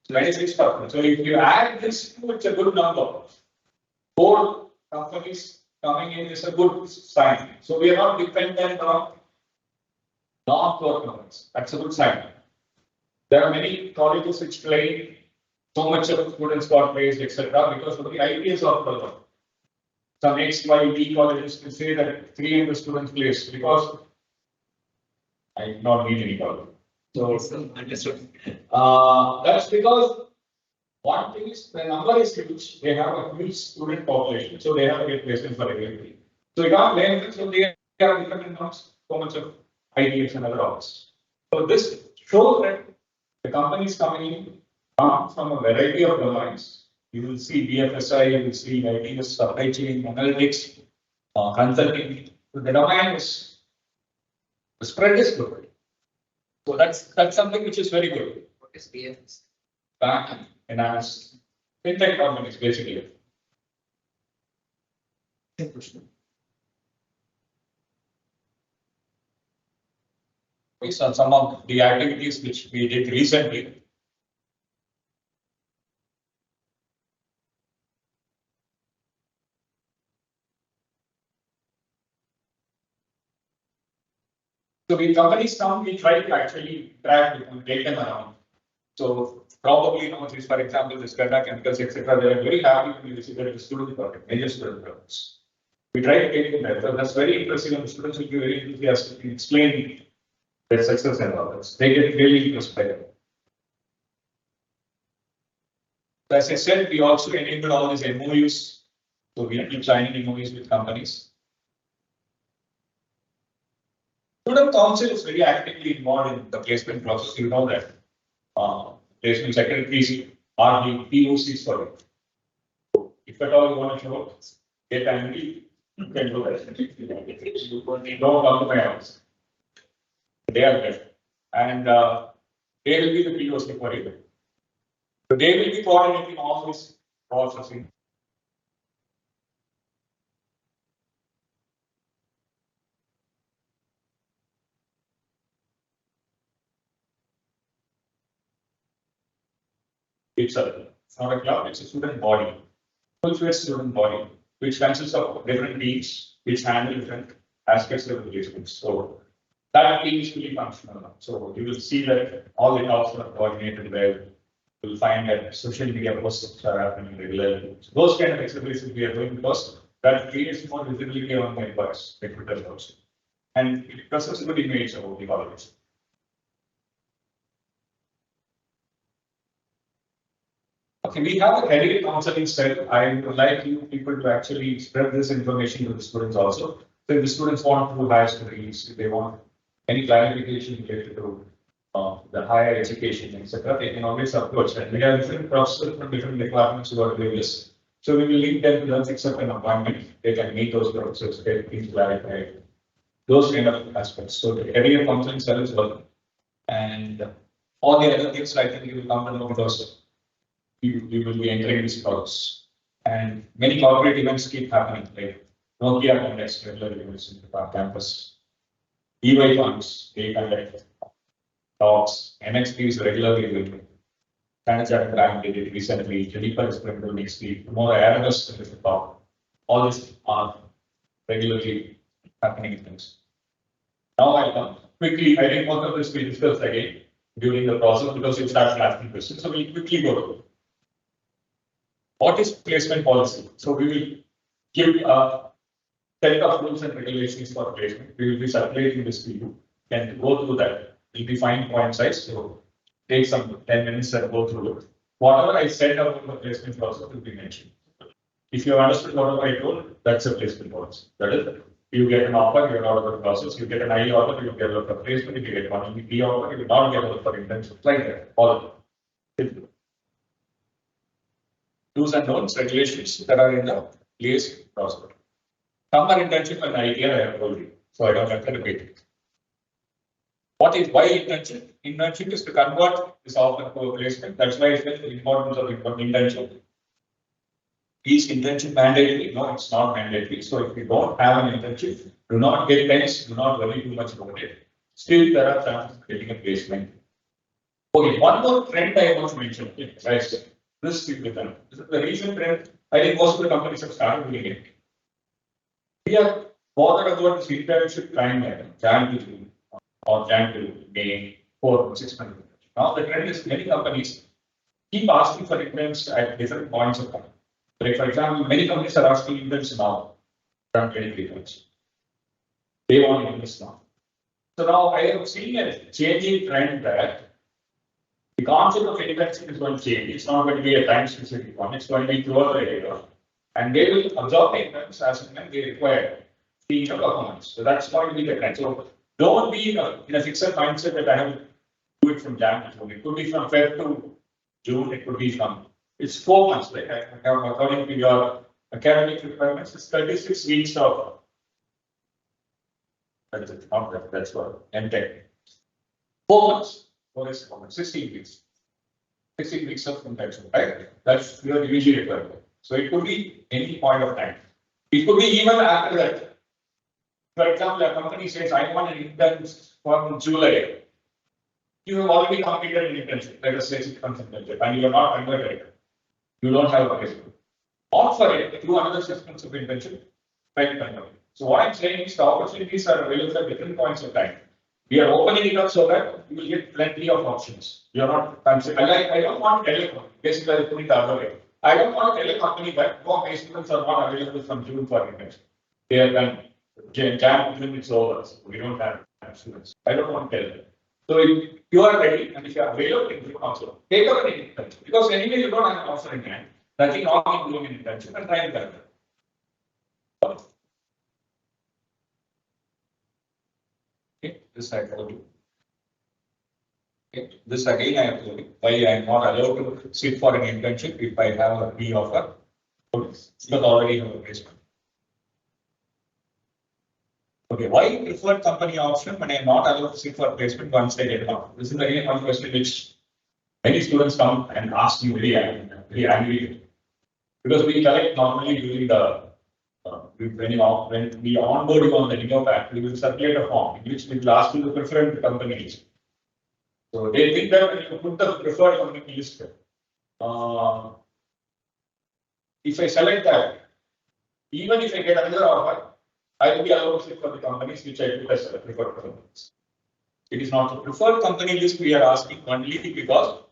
26%. So if you add this, it's a good number. Core companies coming in is a good sign. So we are not dependent on non-core companies. That's a good sign. There are many colleges which claim so much of students got placed, etc., because of the ideas of the law. Some XYZ colleges will say that 300 students placed because I do not need any college. So Understood. That's because one thing is the number is huge. They have a huge student population, so they have to get placement for everything. So you can't blame them. So they are dependent on so much of ideas and other offers. So this shows that the companies coming in come from a variety of domains. You will see BFSI, you will see ITS, supply chain, analytics, consulting. So the domain is the spread is good. So that's something which is very good. What is BFS? Bank, finance, fintech companies basically. These are some of the activities which we did recently. So when companies come, we try to actually track them, take them around. So probably, you know, this, for example, this Ganda chemicals, etc., they are very happy when we visit the student project, major student projects. We try to take them there. So that's very impressive, and the students will be very enthusiastic in explaining their success and all this. They get really interested by them. So as I said, we also enabled all these MOUs. So we keep signing MOUs with companies. Student council is very actively involved in the placement process. You know that placement secretaries are the POCs for it. So if at all you want to show, get angry, you can do that. Don't come to my house. They are there, and they will be the POC for you. So they will be coordinating all this processing. It's not a club, it's a student body, full-fledged student body, which consists of different teams which handle different aspects of the placement. So that team is fully functional now. So you will see that all the talks are coordinated well. You'll find that social media posts are happening regularly. So those kind of exercises we are doing because That creates more visibility on the employees, recruiters also. And it presents a good image about the college. Okay, we have a career counseling cell. I would like you people to actually spread this information to the students also. So if the students want to higher studies, if they want any clarification related to the higher education, etc., they can always approach. And we have different professors from different departments who are doing this. So we will link them to them, fix up an appointment. They can meet those professors, get things clarified, those kind of aspects. So the career counseling cell is working. And all the other things I think you will come to know because you will be entering this process. And many corporate events keep happening, like Nokia conducts regular events in our campus. EY funds, they conduct talks, NXP is regularly doing. Standard Bank did it recently, Juniper is going to do next week, tomorrow Airbus is the talk. All these are regularly happening things. Now I'll come quickly, I think most of this we discussed again during the process because it starts asking questions. So we'll quickly go through. What is placement policy? So we will give a set of rules and regulations for placement. We will be circulating this to you and to go through that. We'll be fine point size. So take some 10 minutes and go through it. Whatever I said about the placement process will be mentioned. If you understood whatever I told, that's a placement policy. That is it. You get an offer, you're out of the process. You get an IE offer, you get a for placement. If you get one EP offer, you will not get a for internship. Like that. All simple. Do's and don'ts, regulations that are in the place process. Summer internship and idea I have told you, so I don't have to repeat it. What is why internship? Internship is to convert this offer to a placement. That's why it's the importance of internship. Is internship mandatory? No, it's not mandatory. So if you don't have an internship, do not get tense, do not worry too much about it. Still, there are chances of getting a placement. Okay, one more trend I want to mention. Okay, guys, this is the recent trend. I think most of the companies have started doing it. We are bothered about this internship timeline, Jan to June or Jan to May, 4 to 6 months. Now the trend is many companies keep asking for interns at different points of time. Like for example, many companies are asking interns now, around 23 months. They want interns now. So now I have seen a changing trend that the concept of internship is going to change. It's not going to be a time specific one. It's going to be throughout the year. And they will absorb the interns as and when they require the performance. So that's going to be the trend. So don't be in a fixed mindset that I have to do it from Jan to June. It could be from Feb to June. It could be from, it's 4 months. Like according to your academic requirements, it's 36 weeks of, that's it, not that, that's what, MTech. 4 months. 16 weeks. 16 weeks of internship, right? That's your usual requirement. So it could be any point of time. It could be even after that. For example, a company says, I want an intern from July. You have already completed an internship, let us say 6 months internship, and you are not converted. You don't have a placement. Offer it through another 6 months of internship. So what I'm saying is the opportunities are available at different points of time. We are opening it up so that you will get plenty of options. You are not considering. I don't want to tell you, basically, I put it the other way. I don't want to tell a company that my students are not available from June for internship. They are done. Jan to June it's over. So we don't have students. I don't want to tell them. So if you are ready and if you are available in the council, take up an internship. Because anyway, you don't have an offer in hand. Nothing wrong in doing an internship and try and get it. Okay, this I told you. Okay, this again I have told you why I am not allowed to sit for an internship if I have a B offer. Because already have a placement. Okay, why preferred company option when I am not allowed to sit for placement once I get one? This is again one question which many students come and ask me very angry. Because we collect normally during the when we onboard you on the Neopact, we will circulate a form in which we will ask you the preferred company list. So they think that when you put the preferred company list, if I select that, even if I get another offer, I will be allowed to sit for the companies which I put as preferred companies. It is not the preferred company list we are asking only because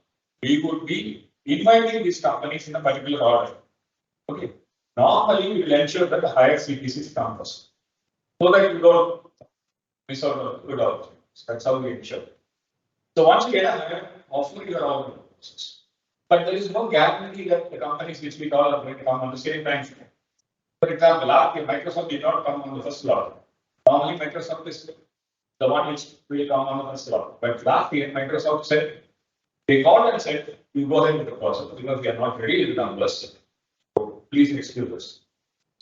we would be inviting these companies in a particular order. Okay. Normally, we will ensure that the higher CPCs come first. So that you don't miss out on good opportunities. That's how we ensure. So once you get a higher offer, you are all in the process. But there is no guarantee that the companies which we call are going to come on the same time frame. For example, last year, Microsoft did not come on the first lot. Normally, Microsoft is the one which will come on the first lot. But last year, Microsoft said, they called and said, you go ahead with the process because we are not ready with the numbers. So please excuse us.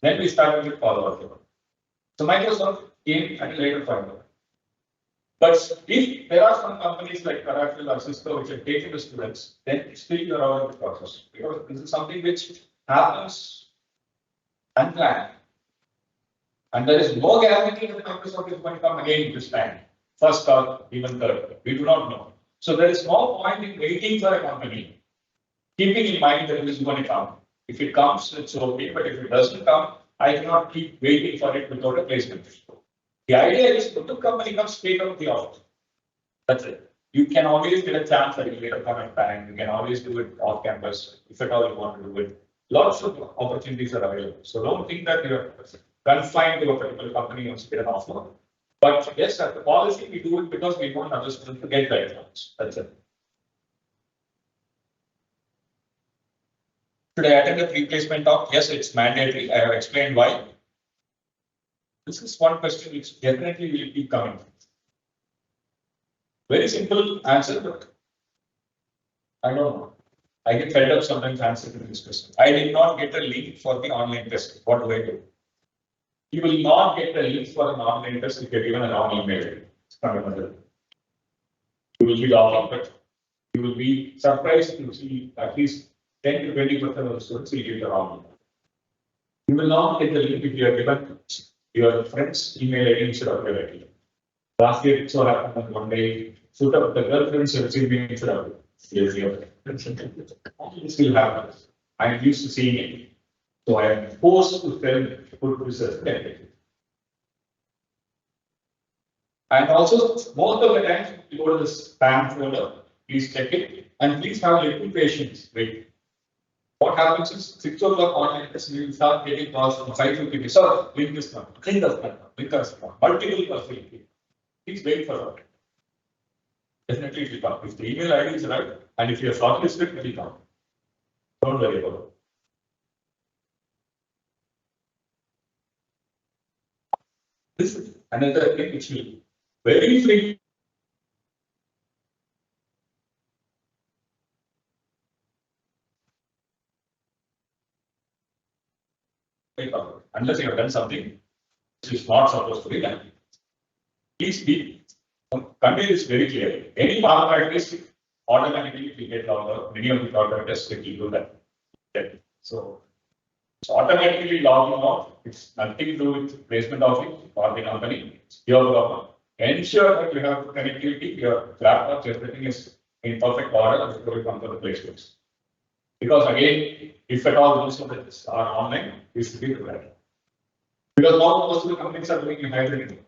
Then we started with follow-up. So Microsoft came at a later point. But if there are some companies like Oracle or Cisco which have taken the students, then still you are out of the process because this is something which happens unplanned. And there is no guarantee that Microsoft is going to come again this time, first or even third. We do not know. So there is no point in waiting for a company, keeping in mind that it is going to come. If it comes, it's okay. But if it doesn't come, I cannot keep waiting for it without a placement. The idea is the company comes straight out of the office. That's it. You can always get a chance at a later point in time. You can always do it off campus if at all you want to do it. Lots of opportunities are available. So don't think that you're confined to a particular company and get an offer. But yes, as a policy, we do it because we want others to get the exams. That's it. Should I attend the pre-placement talk? Yes, it's mandatory. I have explained why. This is one question which definitely will keep coming. Very simple answer, but I don't know. I get fed up sometimes answering this question. I did not get a link for the online test. What do I do? You will not get a link for an online test if you're given a wrong email. You will be logged out, but you will be surprised to see at least 10 to 20% of the students will give the wrong email. You will not get the link if you are given your friend's email ID instead of your ID. Last year, it so happened that one day, the girlfriend's email instead of it still happens. I'm used to seeing it. So I am forced to put this as a and also, most of the time, you go to the spam folder, please check it, and please have a little patience. Wait. What happens is 6 o'clock online, you will start getting calls from 5:50. Sir, link this one, link this one, link this one, multiple possibilities. Please wait for that. Definitely it will come. If the email ID is right, and if you are shortlisted, it will come. Don't worry about it. This is another thing which will very frequently. Unless you have done something which is not supposed to be done. Please be convey this very clearly. Any malpractice automatically will get logged out. Many of the fraud tests will do that. So it's automatically logging out. It's nothing to do with placement office or the company. Your problem. Ensure that you have connectivity, your laptops, everything is in perfect order before you come to the placements. Because again, if at all most of this are online, you should be prepared. Because most of the companies are doing hybrid.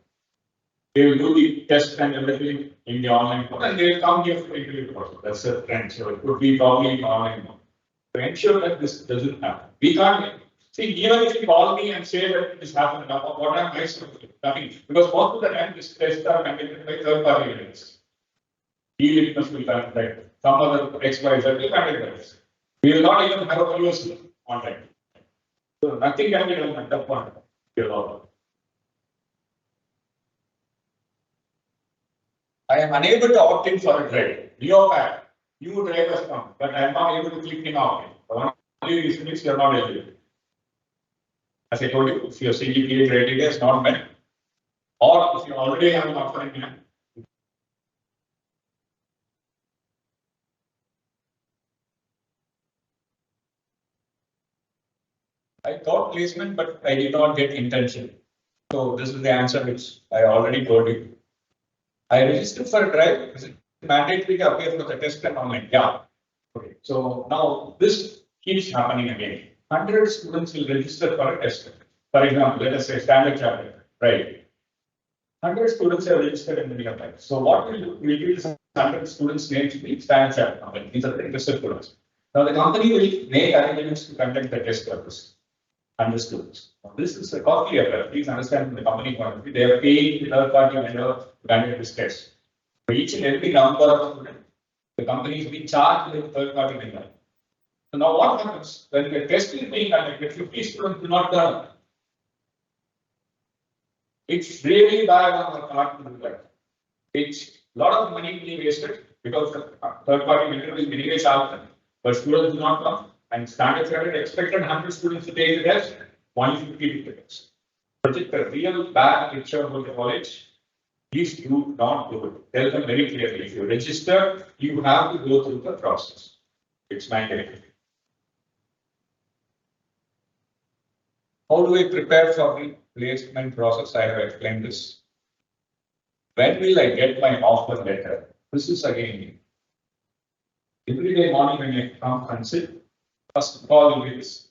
They will do the test and everything in the online mode and they will come here for the interview process. That's a trend. So it could be probably in online mode. To ensure that this doesn't happen. We can't see, even if you call me and say that this happened, what am I supposed to do? Nothing. Because most of the time, this tests are conducted by third party units. E-litmus will conduct some other XYZ will conduct this. We will not even have a POC on time. So nothing can be done at that point. I am unable to opt in for a drive. Neopad, new drive has come, but I am not able to click in opt in. The only reason is you are not eligible. As I told you, if your CGPA criteria is not met, or if you already have an offer in hand, I got placement, but I did not get internship. So this is the answer which I already told you. I registered for a drive. Is it mandatory to appear for the test and online? Yeah. Okay. So now this keeps happening again. 100 students will register for a test. For example, let us say standard chapter, right? 100 students have registered in the nearby. So what we'll do, we'll give 100 students names to the standard chapter. These are the interested students. Now the company will make arrangements to conduct the test purpose. and the students. Now, this is a costly affair. Please understand from the company point of view, they are paying the third party vendor to conduct this test. For each and every number of students, the company is being charged with the third party vendor. So now what happens when the test is being conducted, 50 students do not turn up. It's really bad on the part to do that. It's a lot of money being wasted because the third party vendor will anyway charge them, but students do not come. And standard credit expected 100 students to take the test, 150 take the test. Project a real bad picture about the college. Please do not do it. Tell them very clearly. If you register, you have to go through the process. It's mandatory. How do I prepare for the placement process? I have explained this. When will I get my offer letter? This is again. Every day morning when I come and sit, first call will be this.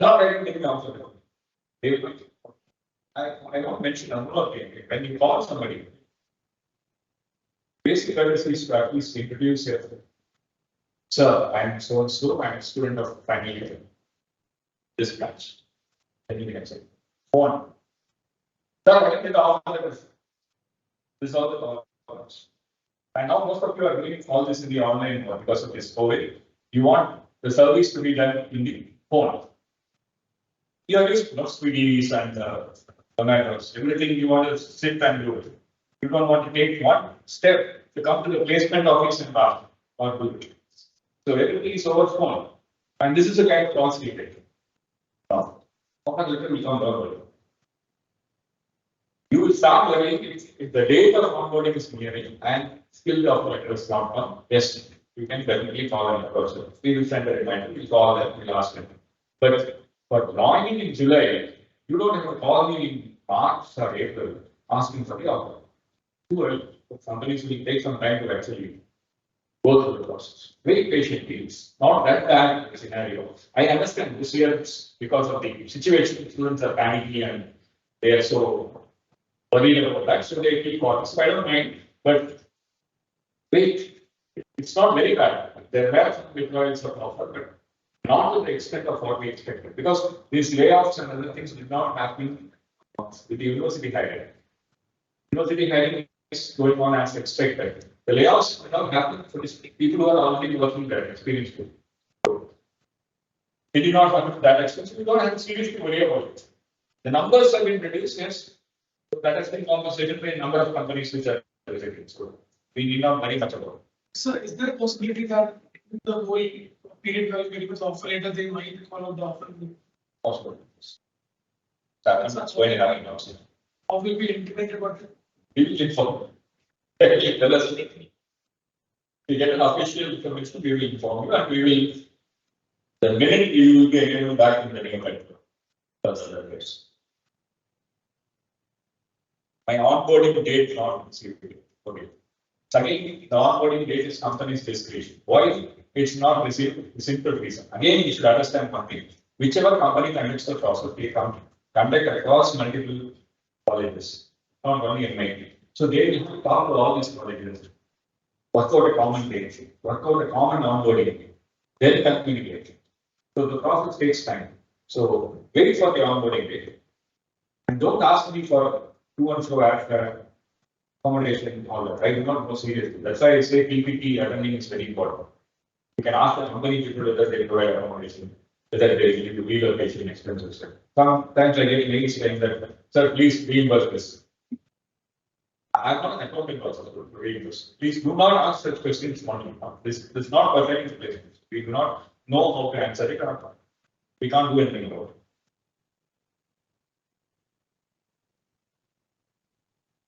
Not writing the offer letter. They will. I won't mention a number of things. When you call somebody, basic courtesy is to at least introduce yourself. Sir, I am so and so, I am a student of final year. This batch. Then you can say, phone. Sir, I did the offer letter. This is all the calls. And now most of you are doing all this in the online world because of this COVID. You want the service to be done in the phone. You are used to SPDs and Zomatos, everything you want to sit and do it. You don't want to take one step to come to the placement office and ask or do it. So everything is over phone. And this is a kind of cost data. Now, offer letter will come down. You will start learning if the date of onboarding is nearing and still the offer letter is not come. Yes, you can definitely call an person. We will send a reminder, we'll call them, we'll ask them. But for joining in July, you don't have to call me in March or April asking for the offer. Too early. Companies will take some time to actually go through the process. Very patient, please. Not that bad scenario. I understand this year because of the situation, students are panicky and they are so worried about that, so they keep cautious. So I don't mind, but wait, it's not very bad. There were some withdrawals of offer, but not to the extent of what we expected, because these layoffs and other things did not happen with the university hiring. University hiring is going on as expected. The layoffs did not happen for these people who are already working there, experienced people. So they did not happen to that extent, so we don't have to seriously worry about it. The numbers have been reduced, yes. So that has been compensated by a number of companies which are resilient. So we need not worry much about it. So is there a possibility that the whole period where you get the offer letter, they might call out the offer? Possible. That's going to happen now. Or will be implemented, but We will inform. Tell us. We get an official information, we will inform you and we will. The minute you will be able back in the name of that's the case. My onboarding date not received. Okay. Again, the onboarding date is company's discretion. Why it's not received? Simple reason. Again, you should understand one thing. Whichever company conducts the process, they conduct across multiple colleges, not only in MIT. So they will have to talk to all these colleges, work out a common date, work out a common onboarding, then communicate. So the process takes time. So wait for the onboarding date. And don't ask me for to and fro after accommodation, all that. I do not go seriously. That's why I say PPT attending is very important. You can ask the company people whether they provide accommodation, whether they give you relocation expenses. Sometimes I get mails saying that, sir, please reimburse this. I'm not an accountant also to reimburse. Please do not ask such questions only. This is not perfect in place. We do not know how to answer it or not. We can't do anything about it.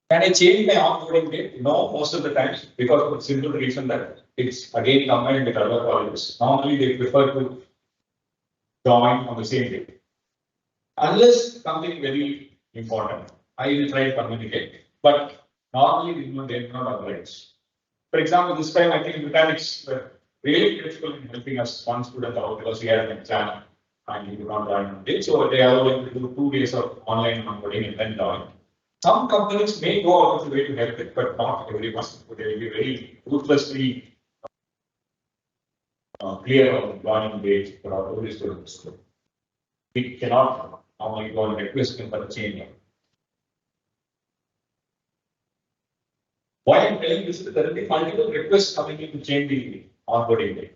Can I change my onboarding date? No, most of the times, because of the simple reason that it's again combined with other colleges. Normally, they prefer to join on the same day. Unless something very important, I will try to communicate. But normally, they do not oblige. For example, this time I think mechanics were really critical in helping us one student out because he had an exam and he did not join on day. So they are going to do 2 days of online onboarding and then join. Some companies may go out of the way to help it, but not everyone. They will be very ruthlessly clear on joining date for all these students. we cannot normally go and request him for a change. Why I'm telling this is there will be multiple requests coming in to change the onboarding date.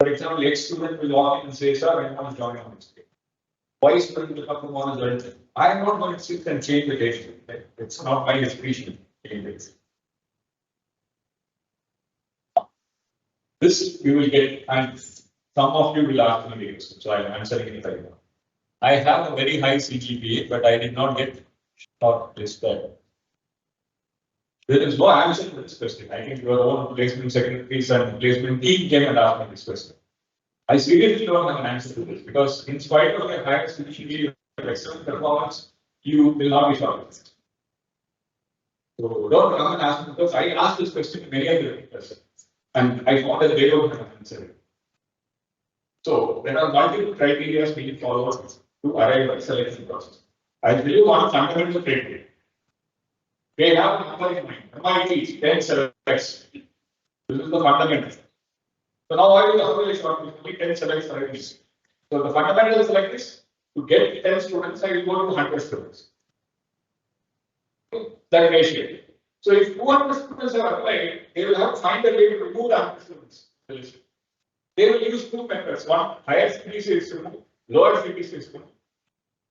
For example, X student will walk in and say, sir, I want to join on this day. Y student will come tomorrow and join. I am not going to sit and change the date. It's not my discretion to change it. This you will get, and some of you will ask me this, so I am answering it right now. I have a very high CGPA, but I did not get shortlisted. There is no answer to this question. I think your own placement secretaries and placement team came and asked me this question. I seriously don't have an answer to this because, in spite of your high CGPA or excellent performance, you will not be shortlisted. So don't come and ask me because I asked this question to many other people. And I found that they don't have an answer. So there are multiple criteria being followed to arrive at selection process. I will tell you one fundamental criteria. They have a number in mind. MIT 10 selects. This is the fundamental. So now I will have a short 10 selects for this. So the fundamental select is to get 10 students, I will go to 100 students. That ratio. So if 200 students have applied, they will have to find a way to remove the 100 students. They will use two methods. One, higher CPC is removed, lower CPC is removed.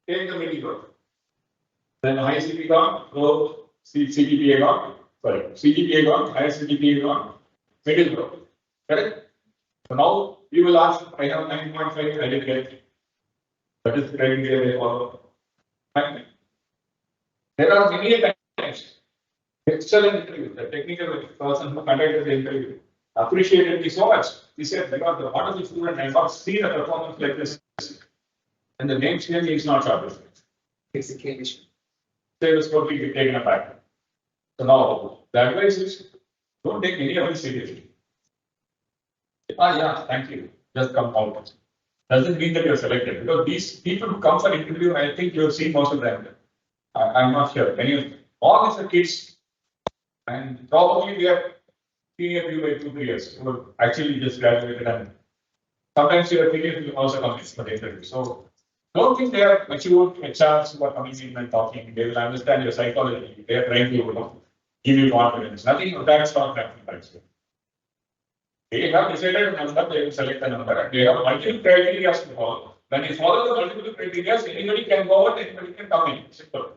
Take the middle road. Then high CPC gone, low CGPA gone, sorry, CGPA gone, higher CGPA gone, middle road. Correct? So now you will ask, I have 9.5, I didn't get. That is the criteria they follow. Fine. There are many times. Excellent interview. The technical person who conducted the interview appreciated me so much. He said, because the wonderful student, I have not seen a performance like this. And the name change is not shortlisted. It's a clear issue. They was totally taken aback. So now the advice is don't take any of it seriously. Yeah, thank you. Just come out. Doesn't mean that you're selected because these people who come for interview, I think you have seen most of them. I'm not sure. Many of all these are kids. And probably we are senior you by 2-3 years. Who actually just graduated, and sometimes your seniors will also come for the interview. So don't think they are mature HRs who are coming in and talking. They will understand your psychology. They are trying to give you confidence. Nothing of that sort happens. They have decided a number, they will select a number, and they have multiple criteria to follow. When you follow the multiple criteria, anybody can go out, anybody can come in. Simple.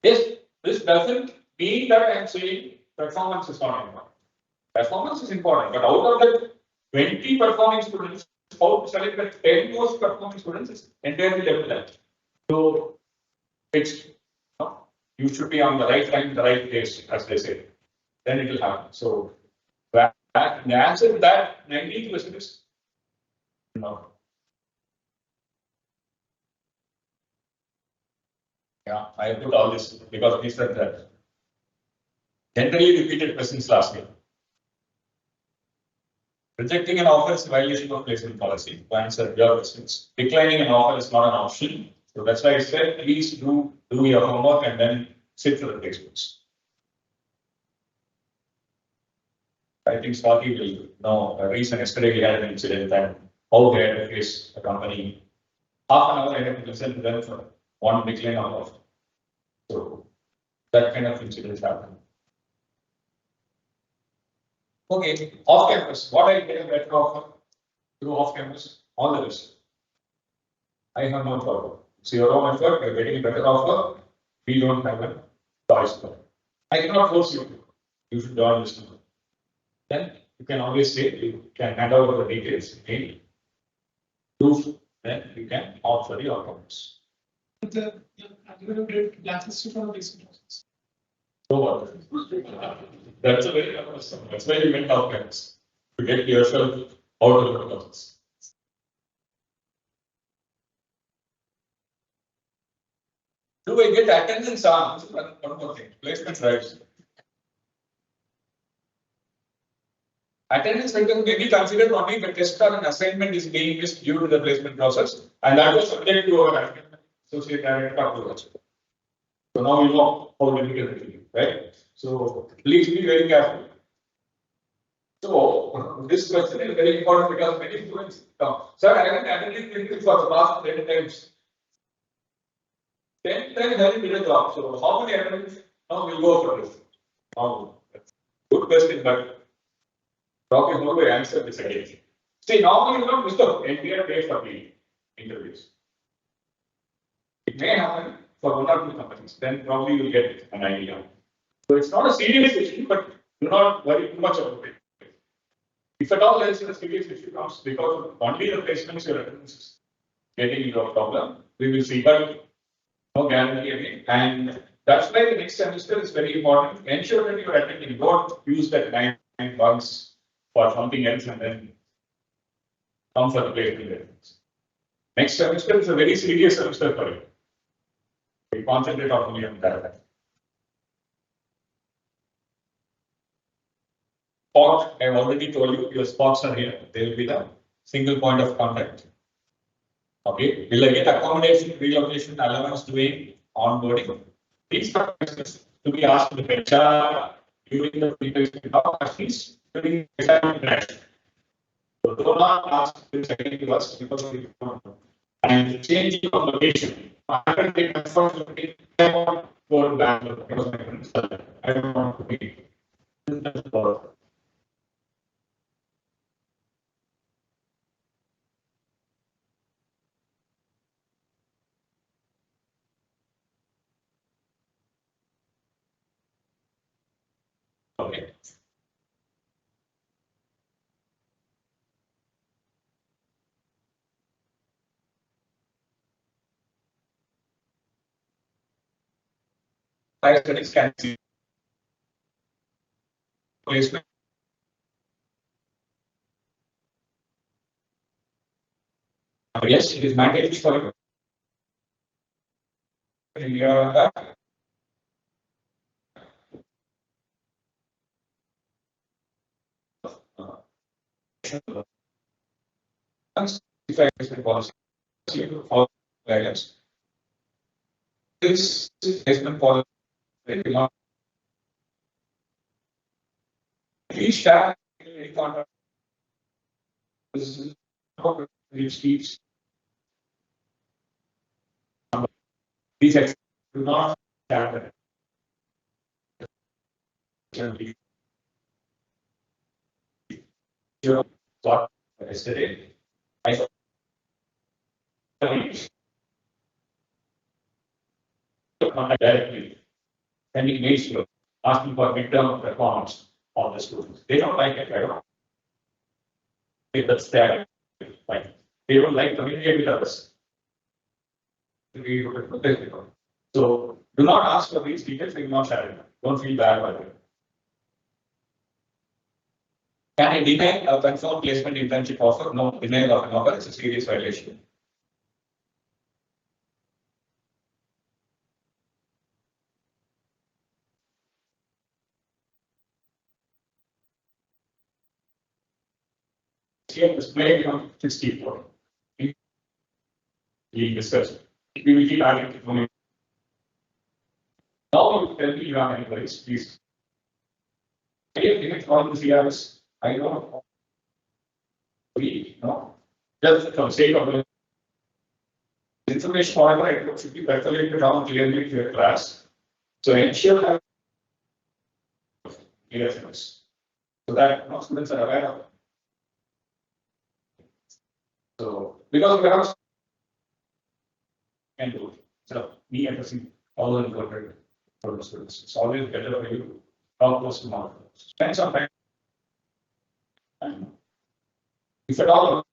Yes, this doesn't mean that I am saying performance is not important. Performance is important, but out of the 20 performing students, how to select the 10 most performing students is entirely left to them. So it's you should be on the right time, the right place, as they say. Then it will happen. So the answer to that 90% is no. Yeah, I put all this because we said that. Generally repeated questions last year. Rejecting an offer is a violation of placement policy. To answer your questions. Declining an offer is not an option. So that's why I said, please do your homework and then sit for the textbooks. I think Swati will know a reason. Yesterday we had an incident and how they had to face a company. Half an hour I had to listen to them for one decline of offer. So that kind of incidents happen. Okay, off campus. What I get a better offer through off campus? All the rest. I have no problem. It's your own effort. You're getting a better offer. We don't have a choice. I cannot force you to. You should join this number. Then you can always say you can hand over the details. Maybe. Proof. Then you can opt for the outcomes. But the algorithm blacklisted from the placement process. So what? That's a very good question. That's why you went off campus to get yourself out of the process. Do I get attendance on? One more thing. Placement drives. Attendance may be considered only if a test or an assignment is being missed due to the placement process, and that was subject to our associate director approval. So now you know how difficult it will be, right? So please be very careful. So this question is very important because many students come. Sir, I haven't attended clinical for the last 10 times. then did a job. So how many attempts now will go for this? Good question, but probably how do I answer this again? See, normally you don't Mr. NPR pays for the interviews. It may happen for one or two companies, then probably you'll get an idea. So it's not a serious issue, but do not worry too much about it. If at all there is a serious issue comes because only the placements your attendance is getting your problem, we will see, but no guarantee again. And that's why the next semester is very important. Ensure that you are attending. Don't use that 9 months for something else and then come for the placement. Next semester is a very serious semester for you. We concentrate only on that. Spot, I've already told you, your spots are here. They will be the single point of contact. Okay, will I get accommodation, relocation, allowance doing onboarding? These are questions to be asked to the HR during the preparation of questions during the examination. So do not ask this again to us because we don't know. And changing of location. I don't think unfortunately I want to go to Bangalore because my friends are there. I don't want to be. Okay. Higher studies can see placement. Yes, it is mandatory for India. If I policy for guidance. This placement policy will not please share any contact. This is how it speaks. These do not share. What yesterday I contact directly, sending mails to asking for midterm performance of the students. They don't like it. I don't know. That's their like they don't like communicate with others. So do not ask for these details, they will not share it. Don't feel bad about it. Can I deny a confirmed placement internship offer? No, denial of an offer is a serious violation. Here, this may become 64. We discussed. We will keep adding information. Now, you tell me you have any worries, please. If all the CRs, I don't know. We know. Just from sake of the information, however, it should be percolated down clearly to your class. So ensure that clearness. So that no students are aware of. So because we have can do it. So me addressing all the important for the students. It's always better for you to talk close to more. Spend some time. And if at all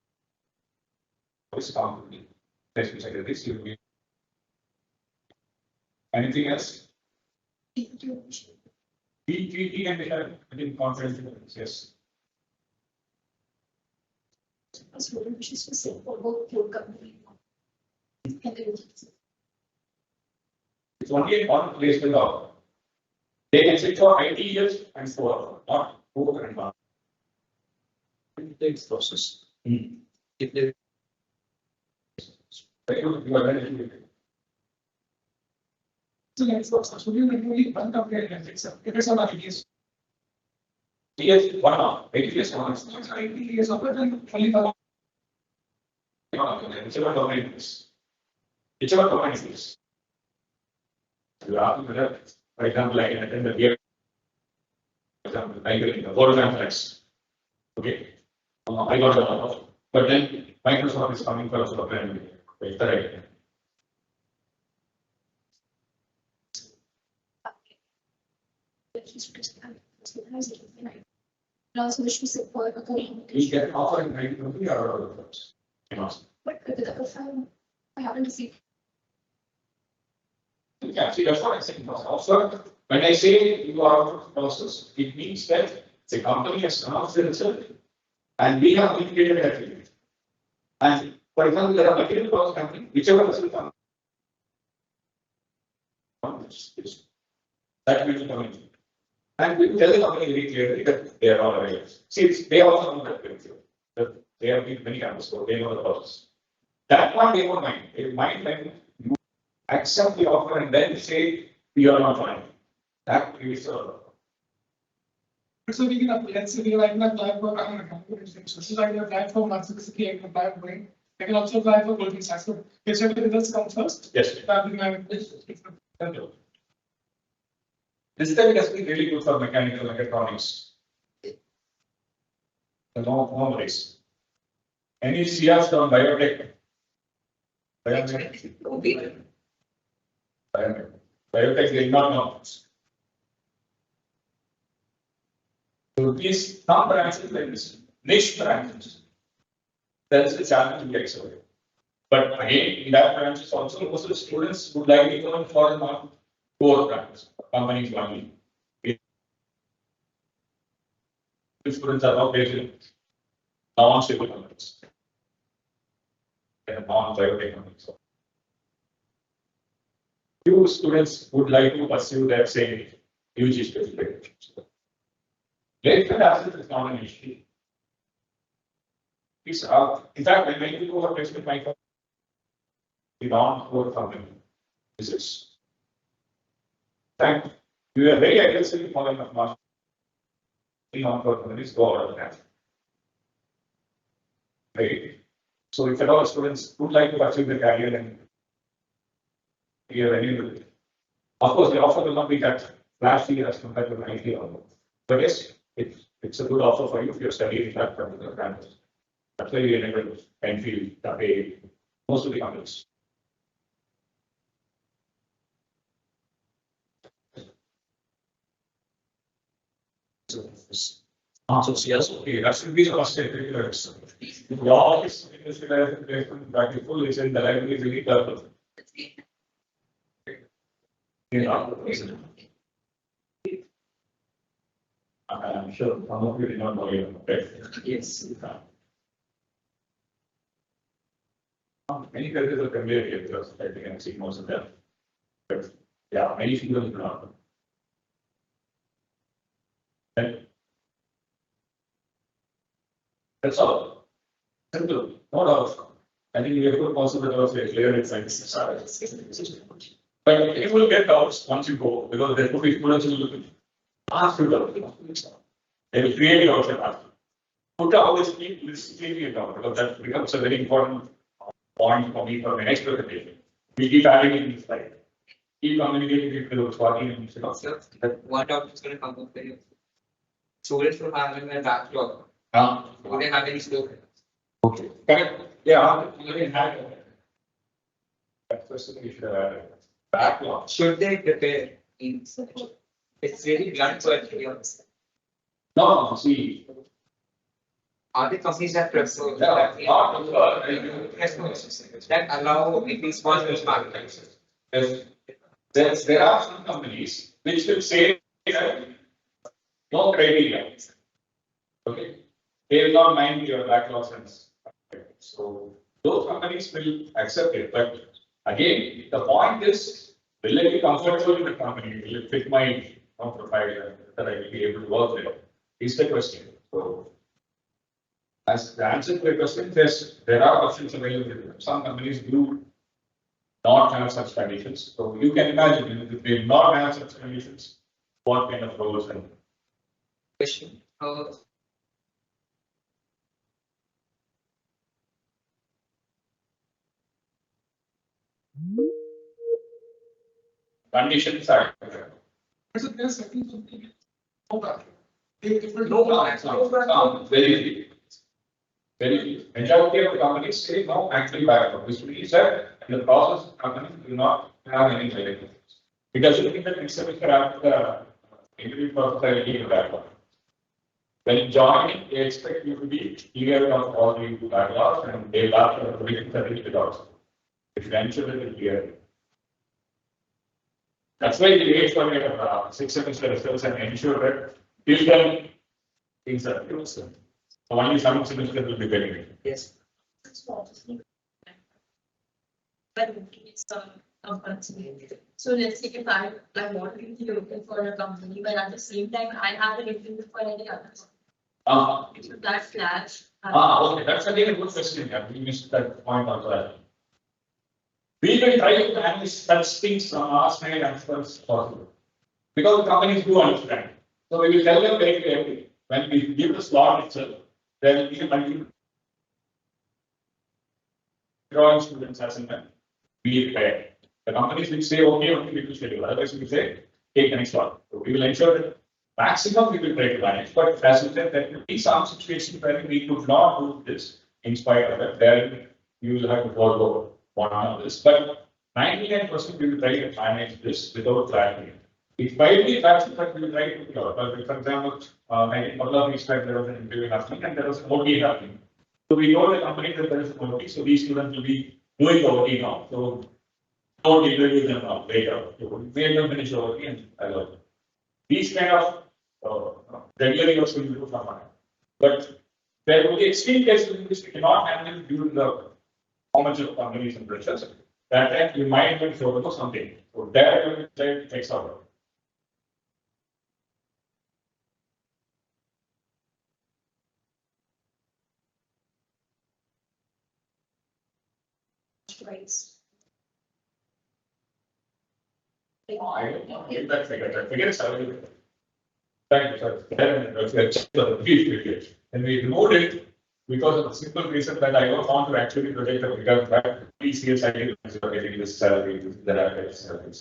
this company, placement secretaries, you will be anything else? We and we have in conference, yes. As well, which is to say for both your company. It's only a one placement of. They can sit for 80 years and for not over and on. It takes process. Hmm. If they You are very. So let's go. So you can only one company and fix it. If it's on ITS, Yes, one hour, 80 years, 1 hour. so it's ITS of it and only for Whichever domain it is. Whichever domain it is. You ask whether, for example, I can attend the year. For example, I get the board conference. Okay. I got the offer, but then Microsoft is coming for us to apply. Is that right? Also wish to support a We communication. get an offer in 1920 or other firms. You know. But with the profile, I haven't received. Yeah, see, that's what I'm saying. Also, when I say you are out of process, it means that the company has announced the result and we have indicated that. to you. And for example, there are material cost company, whichever result comes. That will come in. And we tell the company very clearly that they are all aware. See, they also know that very clearly. That they have been many campus, so they know the process. That one they won't mind. They mind when you accept the offer and then say you are not fine. That is So we can apply, let's say we like to apply for, I don't know, so I can apply for Matsukisuki, I can apply for Boeing. I can also apply for Goldman Sachs. So whichever the results come first, yes. that will be my. Thank you. This time it has been really good for mechanical mechatronics. The no worries. Any CRs from biotech? Biotech, biotech did not know. So these some branches like this, niche branches. That's the challenge we excel. But again, in that branches also, most of the students would like to go for the core branches, companies only. The students are not based in non-stable companies. And non-biotech companies. Few students would like to pursue that same UG specific. Later access is not an issue. It's in fact, when I go over placement micro, the non-core company visits. Thank you. You are very aggressively following up master. The non-core companies go out of that. Right. So if at all students would like to pursue the career and here anyway, of course the offer will not be that flashy as compared to the IT offer. But yes, it's a good offer for you if you're studying that particular campus. That's why you enable Enfield, pay most of the companies. So yes, okay, that should be the first step. Your office is full is in the library is really tough. I'm sure some of you did not know it. Yes. Many countries are familiar with this, I think, and see most of them. But yeah, many people do not. And that's all. Simple, not all. I think we have put most of the doubts very clear in science. But it will get doubts once you go, because there could be students who will ask you doubt. They will create doubts and ask. Put always keep this clearly doubt, because that becomes a very important point for me for my next presentation. We keep adding in this slide. Keep communicating with the party and So that one topic is going to come up there. Students will have in their backlog. Do they have any slow? okay. Correct. Yeah, I mean, that first thing you should have added. Backlog. Should they prepare? It's really blunt, but No, see. are the companies that prefer Yeah, that allow at least one back? There are some companies which will say no criteria. Okay, they will not mind your backlogs and so those companies will accept it. But again, the point is, will I be comfortable in the company? Will it fit my profile that I will be able to work there? Is the question. So as the answer to the question, yes, there are options available. Some companies do not have such conditions. So you can imagine if they do not have such conditions, what kind of roles and Question. conditions are. So there's certain companies. No back. They different. No, very few. Very few. Majority of the companies say no, actually backlog, which means that in the process, companies do not have any liabilities. It doesn't mean that next semester after the interview process, I will give you backlog. When you join, they expect you to be clear of all the backlogs and they last for the certificate also. If you ensure that it's clear. That's why we wait for your 6 semester results and ensure that till then things are clear. So only some semester will be getting. Yes. So let's say if I want to be looking for a company, but at the same time, I have an interview for any other. So that clash. Okay, that's again a good question. Yeah, we missed that point also. We will try to manage such things from our side as far as possible. Because the companies do understand. So we will tell them very clearly, when we give the slot itself, there will be a multiple drawing students as and when we prepare. The companies will say, okay, only we will schedule. Otherwise, we will say, take the next slot. So we will ensure that maximum we will try to manage. But as you said, there will be some situations where we could not do this in spite of it. Then you will have to follow one of this. But 99% we will try to manage this without clarity. It might be fast, but we will try to figure out. But for example, I think a couple of weeks back there was an interview happening and there was an OT happening. So we told the company that there is an OT, so these students will be doing the OT now. So don't interview them now later. So we them finish the OT and I love it. These kind of regularly also we do from money. But there will be extreme cases in which we cannot handle due to the how much of companies and pressures. That time you might even show something. So there you will try to take some. Twice. I don't know, get that figure. That figure is available. Thank you, sir. And we removed it because of the simple reason that I don't want to actually project a figure back. TCS, I think, is getting this salary, the average salary.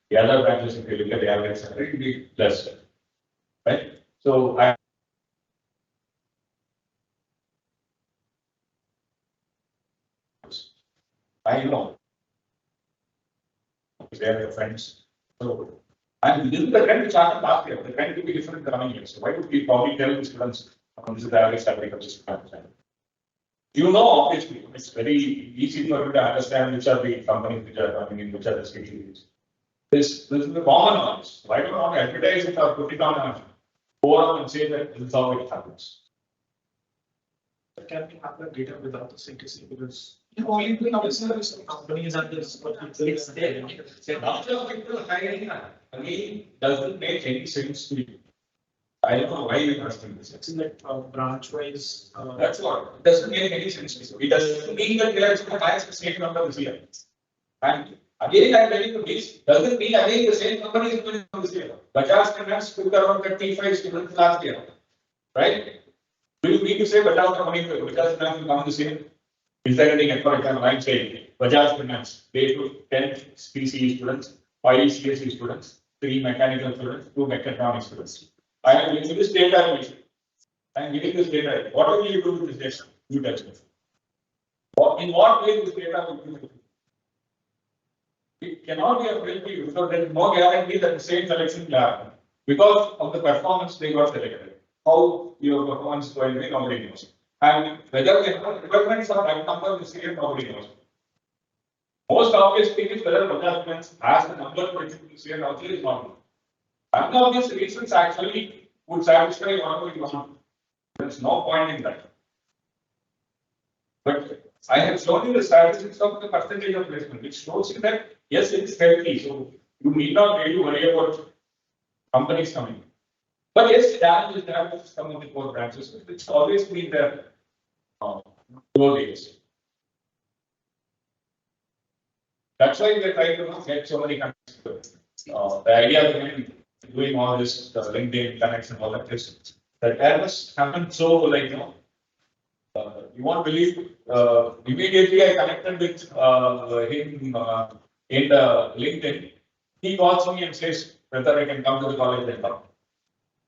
The other branches, if you look at the average salary, it will be less. Right? So I know. They are your friends. So, and this is the trend which happened last year. The trend will be different in the coming years. So why would we probably tell the students this is the average salary of this percent? You know, obviously, it's very easy for you to understand which are the companies which are coming in, which are the cities. This is the common knowledge. Why do you want to advertise it or put it on a forum and say that this is how it happens? Can we have that data without the CTC because You only do our service. companies are this, but It's there. The number of people hiring again doesn't make any sense to you. I don't know why you're asking this. it's in that branch wise. That's what, it doesn't make any sense. To you. It doesn't mean that they are going to hire the same number this year. And again, I'm telling you this, doesn't mean again the same company is going to come this year. Bajaj Finance took around 35 students last year, right? Do you mean to say Bajaj company, Bajaj Finance will come this year? Is there anything, for example, I'm saying, Bajaj Finance, they took 10 PCE students, 5 CSE students, 3 mechanical students, 2 mechatronics students. I am giving you this data. I am giving this data. What will you do with this data? You tell me. In what way this data will be used? It cannot be a fail to you because there is no guarantee that the same selection will happen. Because of the performance they got selected. How your performance is going to be, nobody knows. And whether they have requirements of that number this year, nobody knows. Most obvious thing is whether Bajaj Finance has the number to achieve this year also is not known. Unobvious reasons actually would satisfy whatever you want. There's no point in that. But I have shown you the statistics of the percentage of placement, which shows you that yes, it is healthy. So you need not really worry about companies coming. But yes, that is there with some of the core branches. It's always been there. Over years. That's why we are trying to get so many companies. The idea behind doing all this, the LinkedIn connects and all that is that has happened so like you won't believe immediately I connected with him in the LinkedIn. he calls me and says whether I can come to the college and come.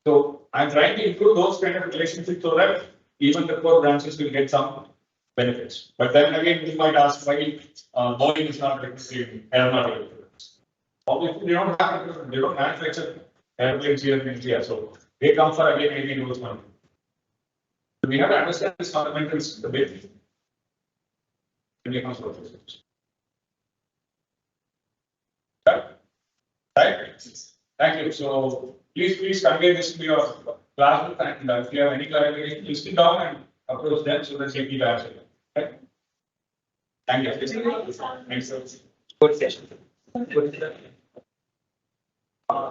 So I'm trying to improve those kind of relationships so that even the core branches will get some benefits. But then again, you might ask why Boeing is not recruiting aeronautical. Obviously, they don't manufacture airplanes here in India, so they come for again maybe those money. So we have to understand these fundamentals a bit. When it comes to this. Right? Thank you. So please convey this to your class and if you have any clarification, please sit down and approach them so that they can answer. Okay? Thank you. Thanks, sir. Good session.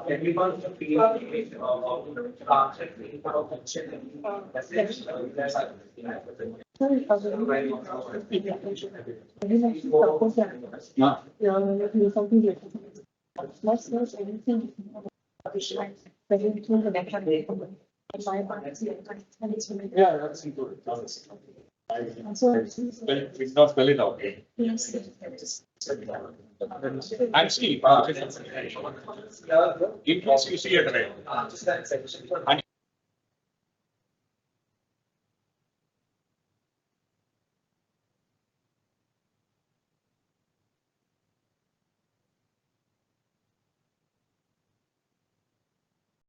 Everyone Yeah, that's included. It's not spell it out. Actually, in case you see a train, and